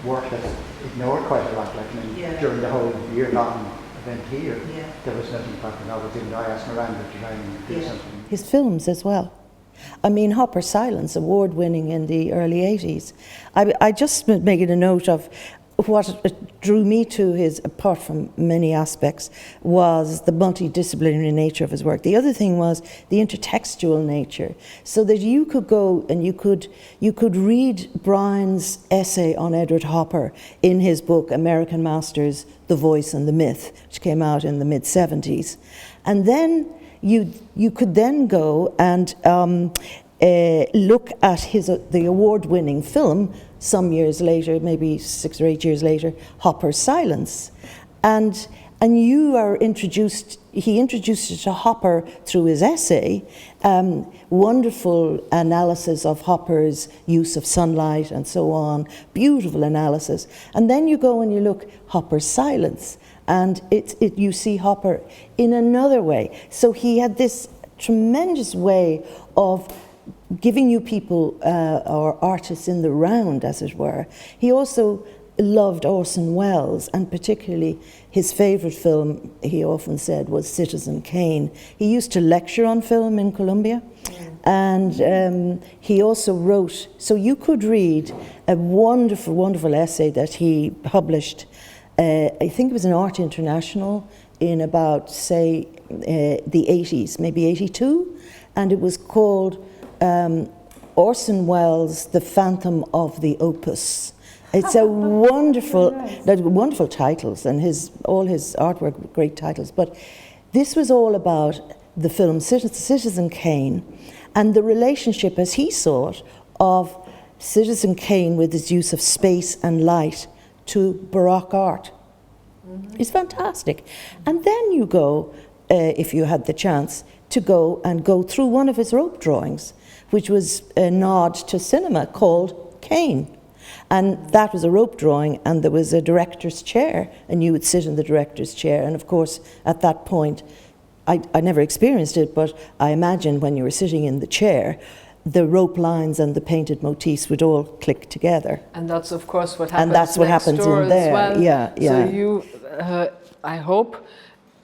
Speaker 5: work that's ignored quite a lot. Like, I mean, during the whole year-long event here, there was nothing about the novels, even though I asked Miranda to try and do something.
Speaker 3: His films as well. I mean, Hopper's Silence, award-winning in the early 80s. I just making a note of what drew me to his, apart from many aspects, was the multidisciplinary nature of his work. The other thing was the intertextual nature, so that you could go and you could read Brian's essay on Edward Hopper in his book American Masters, The Voice and the Myth, which came out in the mid-70s. And then you could then go and look at the award-winning film some years later, maybe 6 or 8 years later, Hopper's Silence. And you are introduced, he introduced you to Hopper through his essay, wonderful analysis of Hopper's use of sunlight and so on, beautiful analysis. And then you go and you look Hopper's Silence, and you see Hopper in another way. So he had this tremendous way of giving you people or artists in the round, as it were. He also loved Orson Welles, and particularly his favourite film, he often said, was Citizen Kane. He used to lecture on film in Columbia, and he also wrote, so you could read a wonderful, wonderful essay that he published, I think it was in Art International in about, say, the 80s, maybe 82, and it was called Orson Welles, The Phantom of the Opus. It's a wonderful, wonderful titles, and all his artwork were great titles. But this was all about the film Citizen Kane and the relationship, as he saw it, of Citizen Kane with his use of space and light to Baroque art. It's fantastic. And then you go, if you had the chance, to go through one of his rope drawings, which was a nod to cinema, called Kane. And that was a rope drawing, and there was a director's chair, and you would sit in the director's chair. And of course, at that point, I never experienced it, but I imagine when you were sitting in the chair, the rope lines and the painted motifs would all click together.
Speaker 2: And that's, of course, what happens.
Speaker 3: And that's what happens in there.
Speaker 2: Well.
Speaker 3: Yeah.
Speaker 2: So you, I hope,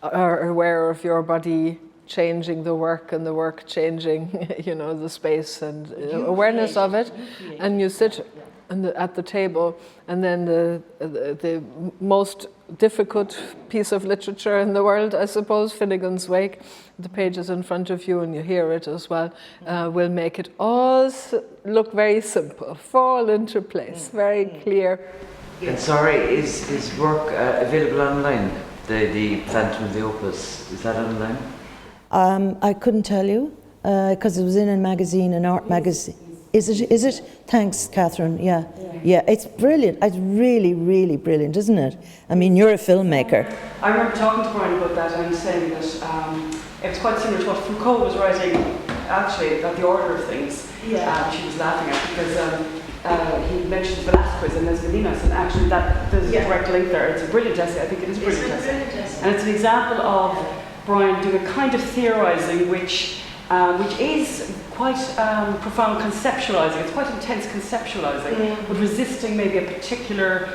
Speaker 2: are aware of your body changing the work and the work changing, the space and awareness of it. And you sit at the table, and then the most difficult piece of literature in the world, I suppose, Finnegan's Wake, the pages in front of you, and you hear it as well, will make it all look very simple, fall into place, very clear.
Speaker 6: And sorry, is work available online? The Phantom of the Opus, is that online?
Speaker 3: I couldn't tell you, because it was in a magazine, an art magazine. Is it? Thanks, Catherine. Yeah. It's brilliant. It's really, really brilliant, isn't it? I mean, you're a filmmaker.
Speaker 7: I remember talking to Brian about that and saying that it was quite similar to what Foucault was writing, actually, about the order of things. She was laughing at, because he mentioned Velázquez and Lesmeninas, and actually there's a direct link there. It's a brilliant essay. I think it is a brilliant essay. And it's an example of Brian doing a kind of theorising which is quite profound conceptualising. It's quite intense conceptualising, but resisting maybe a particular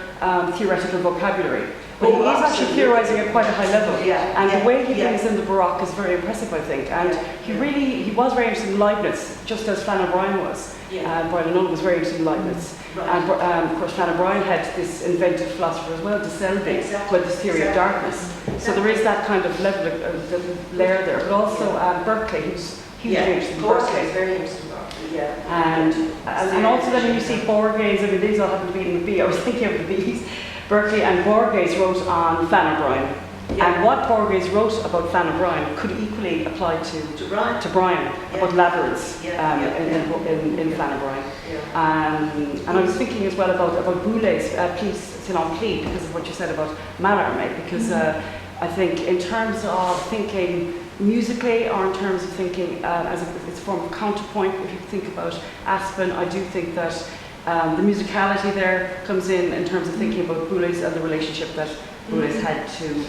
Speaker 7: theoretical vocabulary. but he is actually theorising at quite a high level. And the way he brings in the Baroque is very impressive, I think. And he was very interested in Leibniz, just as Flann O'Brien was. Brian O'Neill was very interested in Leibniz. And of course, Flann O'Brien had this inventive philosopher as well, De Selby, who had this theory of darkness. So there is that kind of level of layer there. But also Berkeley, who's hugely interested in Berkeley.
Speaker 3: Very interesting.
Speaker 7: And also then when you see Borges, I mean these all happen to be in the B, I was thinking of the B's. Berkeley and Borges wrote on Flann O'Brien. And what Borges wrote about Flann O'Brien could equally apply to Brian about labyrinths in Flann O'Brien. And I was thinking as well about Boulet's piece, C'est l'Empli, because of what you said about Mallarmé, because I think in terms of thinking musically or in terms of thinking as it's a form of counterpoint, if you think about Aspen, I do think that the musicality there comes in terms of thinking about Boulez and the relationship that Boulez had to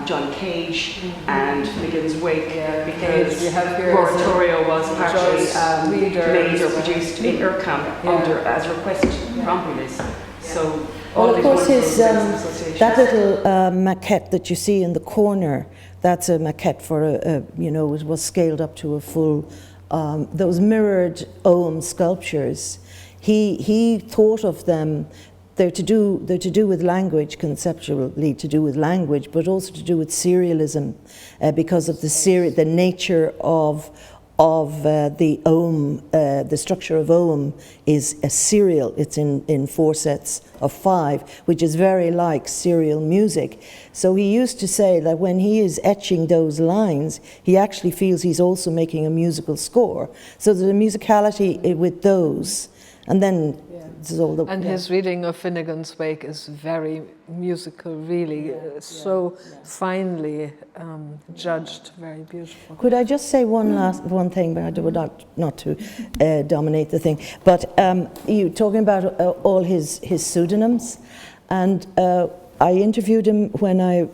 Speaker 7: John Cage and Finnegans Wake, because Oratorio was partly made or produced in Urkham as a request from Boulez. So
Speaker 3: well, of course, that little maquette that you see in the corner, that's a maquette for it was scaled up to a full, those mirrored Ogham sculptures. He thought of them, they're to do with language, conceptually to do with language, but also to do with serialism, because of the nature of the Ogham, the structure of Ogham is a serial. It's in 4 sets of 5, which is very like serial music. So he used to say that when he is etching those lines, he actually feels he's also making a musical score. So there's a musicality with those. And then
Speaker 2: his reading of Finnegans Wake is very musical, really, so finely judged, very beautiful.
Speaker 3: Could I just say one thing, but I would not to dominate the thing. But you talking about all his pseudonyms, and I interviewed him when I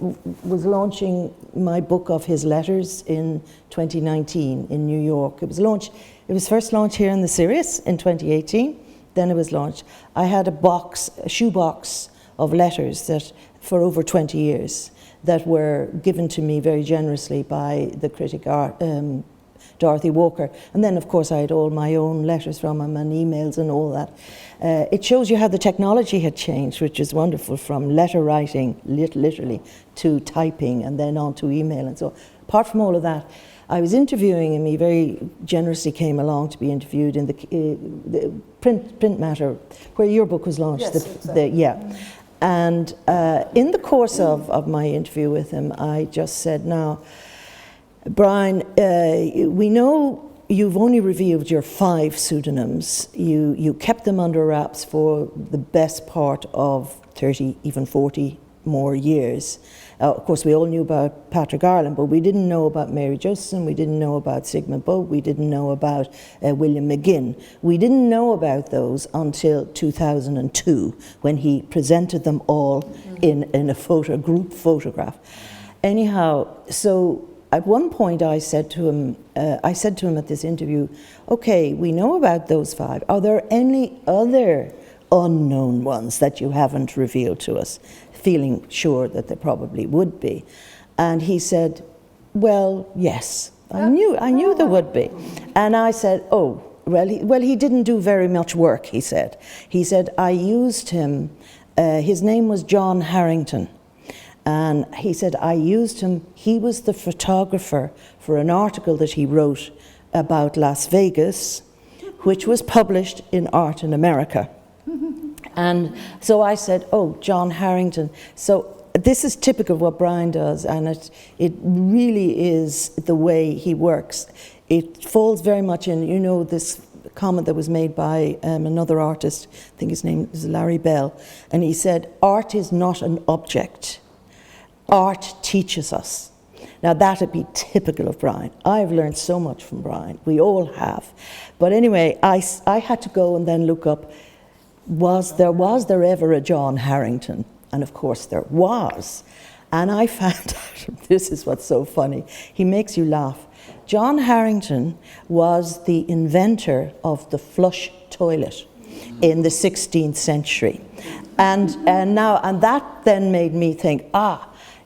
Speaker 3: was launching my book of his letters in 2019 in New York. It was first launched here in the SIRIUS in 2018. Then it was launched. I had a shoebox of letters that for over 20 years that were given to me very generously by the critic Dorothy Walker. And then, of course, I had all my own letters from him and emails and all that. It shows you how the technology had changed, which is wonderful, from letter writing, literally, to typing and then on to email and so on. Apart from all of that, I was interviewing him. He very generously came along to be interviewed in the print matter, where your book was launched.
Speaker 2: Yes,
Speaker 3: And in the course of my interview with him, I just said, now, Brian, we know you've only revealed your 5 pseudonyms. You kept them under wraps for the best part of 30, even 40 more years. Of course, we all knew about Patrick Ireland, but we didn't know about Mary Josephson, we didn't know about Sigmund Boat, we didn't know about William McGinn. We didn't know about those until 2002, when he presented them all in a group photograph. Anyhow, so at one point I said to him at this interview, okay, we know about those 5. Are there any other unknown ones that you haven't revealed to us? Feeling sure that there probably would be. And he said, well, yes, I knew there would be. And I said, oh, well, he didn't do very much work, he said. He said, I used him, his name was John Harrington. And he said, I used him, he was the photographer for an article that he wrote about Las Vegas, which was published in Art in America. And so I said, oh, John Harrington. So this is typical of what Brian does, and it really is the way he works. It falls very much in, this comment that was made by another artist, I think his name is Larry Bell, and he said, art is not an object. Art teaches us. Now that'd be typical of Brian. I've learned so much from Brian. We all have. But anyway, I had to go and then look up, was there ever a John Harrington? And of course there was. And I found out, this is what's so funny, he makes you laugh. John Harrington was the inventor of the flush toilet. in the 16th century. And that then made me think,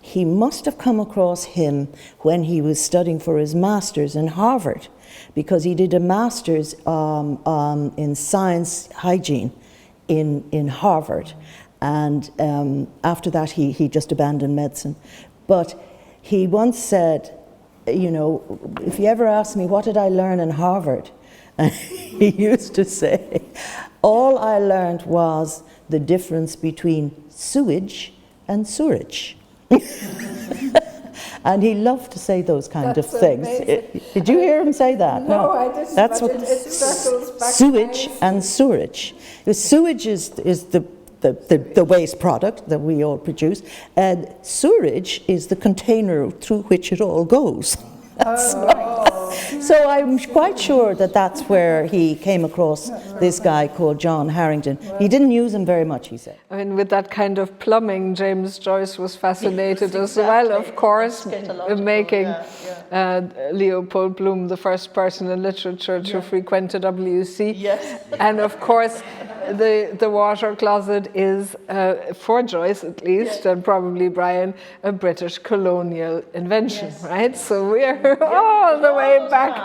Speaker 3: he must have come across him when he was studying for his master's in Harvard, because he did a master's in science hygiene in Harvard. And after that, he just abandoned medicine. But he once said, you know, if you ever ask me, what did I learn in Harvard? He used to say, all I learned was the difference between sewage and sewerage. And he loved to say those kind of things. Did you hear him say that?
Speaker 2: No, I didn't.
Speaker 3: That's
Speaker 2: but
Speaker 3: what
Speaker 2: it circles back.
Speaker 3: sewage and sewerage. The sewage is the waste product that we all produce, and sewerage is the container through which it all goes. So I'm quite sure that that's where he came across this guy called John Harrington. He didn't use him very much, he said.
Speaker 2: I mean, with that kind of plumbing, James Joyce was fascinated as well, of course, making Leopold Bloom the first person in literature to frequent a WC. Yes. And of course, the water closet is, for Joyce at least, and probably Brian, a British colonial invention, right? So we're all the way back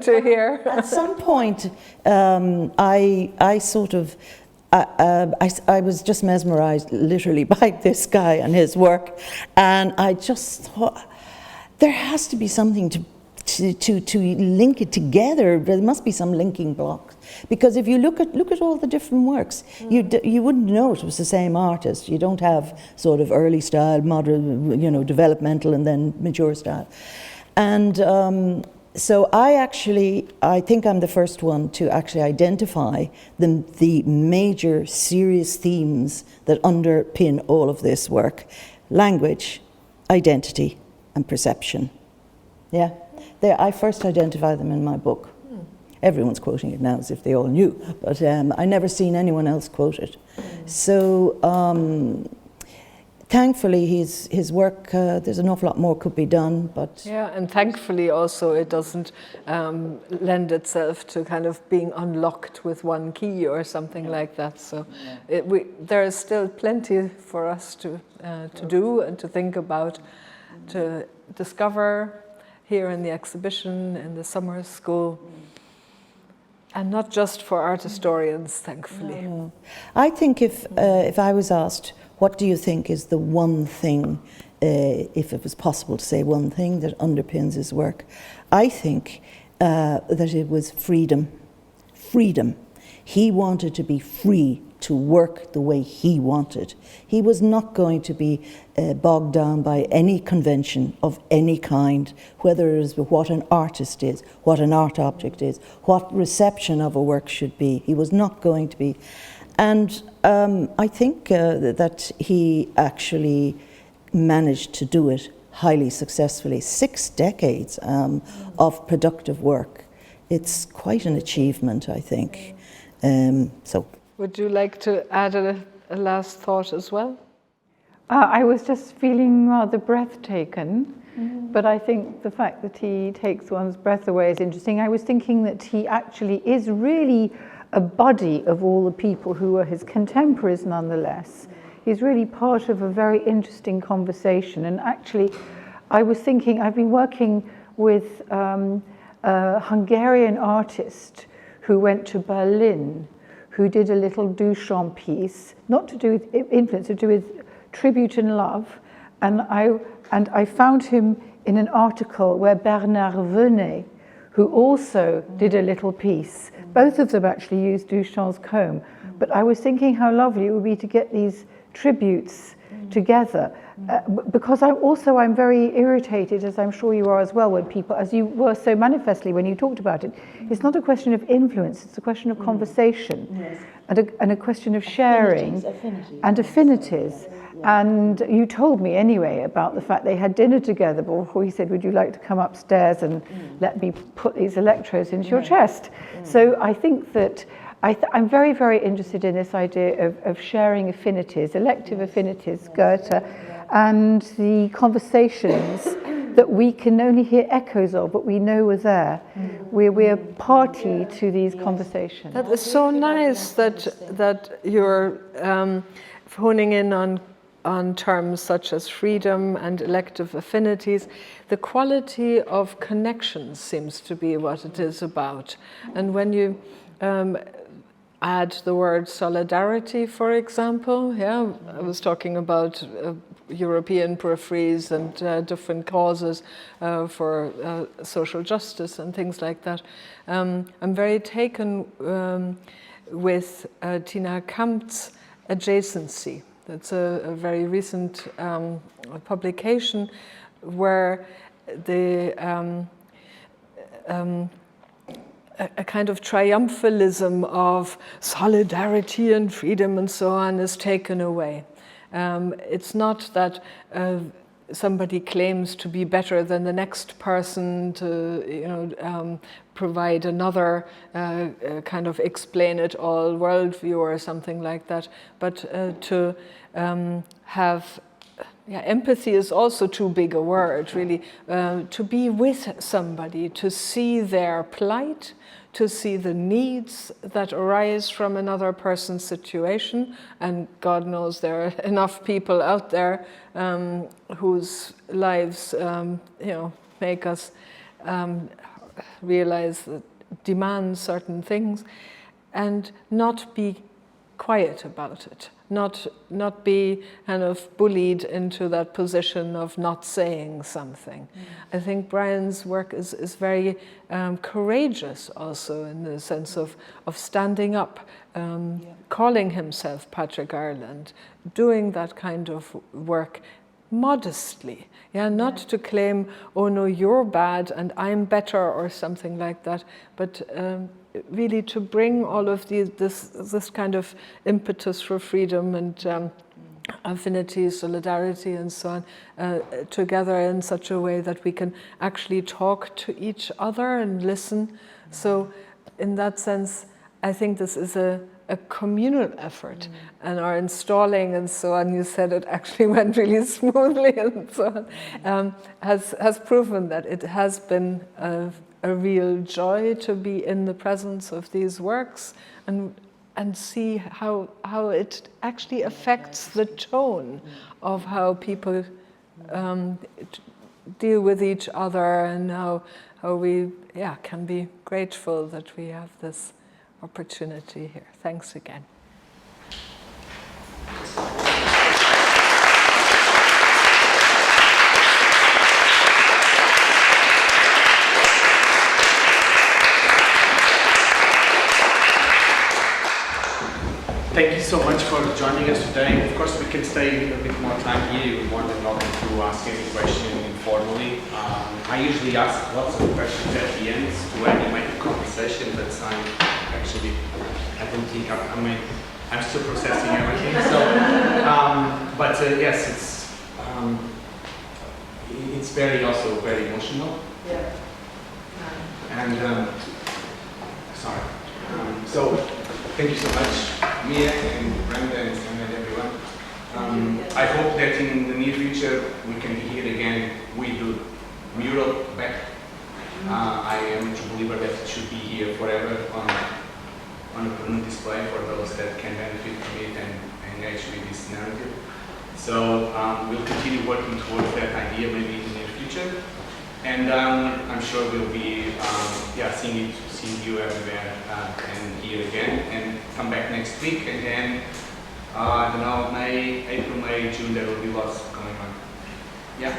Speaker 2: to here.
Speaker 3: At some point, I was just mesmerized literally by this guy and his work, and I just thought there has to be something to link it together. There must be some linking blocks, because if you look at all the different works, you wouldn't know it was the same artist. You don't have sort of early style, modern, developmental, and then mature style. And so I think I'm the first one to actually identify the major serious themes that underpin all of this work: language, identity, and perception. Yeah. I first identify them in my book. Everyone's quoting it now as if they all knew, but I never seen anyone else quote it. So thankfully his work, there's an awful lot more could be done, but...
Speaker 2: Yeah, and thankfully also it doesn't lend itself to kind of being unlocked with one key or something like that. So there is still plenty for us to do and to think about, to discover here in the exhibition, in the summer school, and not just for art historians, thankfully.
Speaker 3: No. I think if I was asked, what do you think is the one thing, if it was possible to say one thing that underpins his work, I think that it was freedom. Freedom. He wanted to be free to work the way he wanted. He was not going to be bogged down by any convention of any kind, whether it is what an artist is, what an art object is, what reception of a work should be. He was not going to be. And I think that he actually managed to do it highly successfully. 6 decades of productive work. It's quite an achievement, I think.
Speaker 2: Would you like to add a last thought as well?
Speaker 4: I was just feeling rather breathtaken, but I think the fact that he takes one's breath away is interesting. I was thinking that he actually is really a body of all the people who are his contemporaries nonetheless. He's really part of a very interesting conversation. And actually, I was thinking, I've been working with a Hungarian artist who went to Berlin, who did a little Duchamp piece, not to do with influence, to do with tribute and love. And I found him in an article where Bernard Venet, who also did a little piece. Both of them actually used Duchamp's comb. But I was thinking how lovely it would be to get these tributes together. Because I'm very irritated, as I'm sure you are as well, when people, as you were so manifestly when you talked about it, it's not a question of influence, it's a question of conversation, and a question of sharing and affinities. And you told me anyway about the fact they had dinner together before he said, would you like to come upstairs and let me put these electrodes into your chest? So I think that I'm very, very interested in this idea of sharing affinities, elective affinities, Goethe, and the conversations that we can only hear echoes of, but we know are there. We're party to these conversations.
Speaker 2: That is so nice that you're honing in on terms such as freedom and elective affinities. The quality of connections seems to be what it is about. And when you add the word solidarity, for example, yeah, I was talking about European peripheries and different causes for social justice and things like that. I'm very taken with Tina Kamp's Adjacency. That's a very recent publication where the a kind of triumphalism of solidarity and freedom and so on is taken away. It's not that somebody claims to be better than the next person to, provide another kind of explain-it-all worldview or something like that, but to have. Yeah, empathy is also too big a word, really. To be with somebody, to see their plight, to see the needs that arise from another person's situation, and God knows there are enough people out there whose lives, make us realize that demand certain things, and not be quiet about it. Not be kind of bullied into that position of not saying something. I think Brian's work is very courageous also in the sense of standing up, calling himself Patrick Ireland, doing that kind of work modestly, not to claim, oh no, you're bad and I'm better or something like that, but really to bring all of this kind of impetus for freedom and affinity, solidarity and so on together in such a way that we can actually talk to each other and listen. So in that sense, I think this is a communal effort, and our installing and so on, you said it actually went really smoothly and so on, has proven that it has been a real joy to be in the presence of these works and see how it actually affects the tone of how people deal with each other, and how we can be grateful that we have this opportunity here. Thanks again.
Speaker 1: Thank you so much for joining us today. Of course, we can stay a bit more time here. You're more than welcome to ask any question informally. I usually ask lots of questions at the end to animate the conversation, but I don't think I'm still processing everything. So, yes, it's also very emotional.
Speaker 7: Yeah.
Speaker 1: And sorry. So thank you so much, Mia and Brenda and everyone. I hope that in the near future we can be here again with the mural back. I am a true believer that it should be here forever on a permanent display for those that can benefit from it and engage with this narrative. So we'll continue working towards that idea maybe in the near future. And I'm sure we'll be seeing you everywhere and here again, and come back next week, and then I don't know, April, May, June, there will be lots going on. Yeah.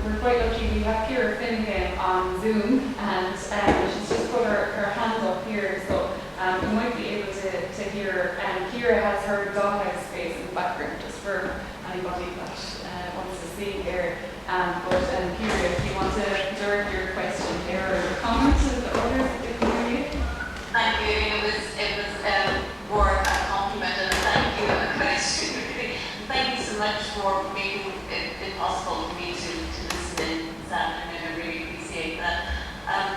Speaker 8: We're quite lucky. We have Kira Finnegan on Zoom, and she's just put her hand up here, so you might be able to hear. And Kira has her doghouse space in the background, just for anybody that wants to see there. But Kira, if you want to direct your question here or your comment to the others, if you hear you.
Speaker 9: Thank you. It was more a compliment and thank you and a question. Thank you so much for making it possible for me to listen in this afternoon. I really appreciate that.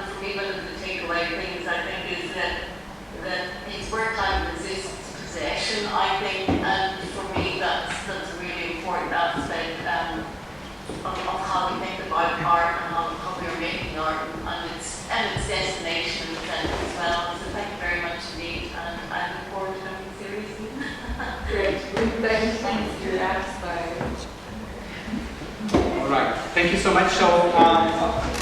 Speaker 9: For me, one of the takeaway things I think is that his work time resists possession, I think, and for me that's a really important aspect of art and how we are making art and its destinations as well. So thank you very much indeed, and I look forward to coming seriously.
Speaker 8: Great. Thanks for that.
Speaker 1: All right. Thank you so much. So.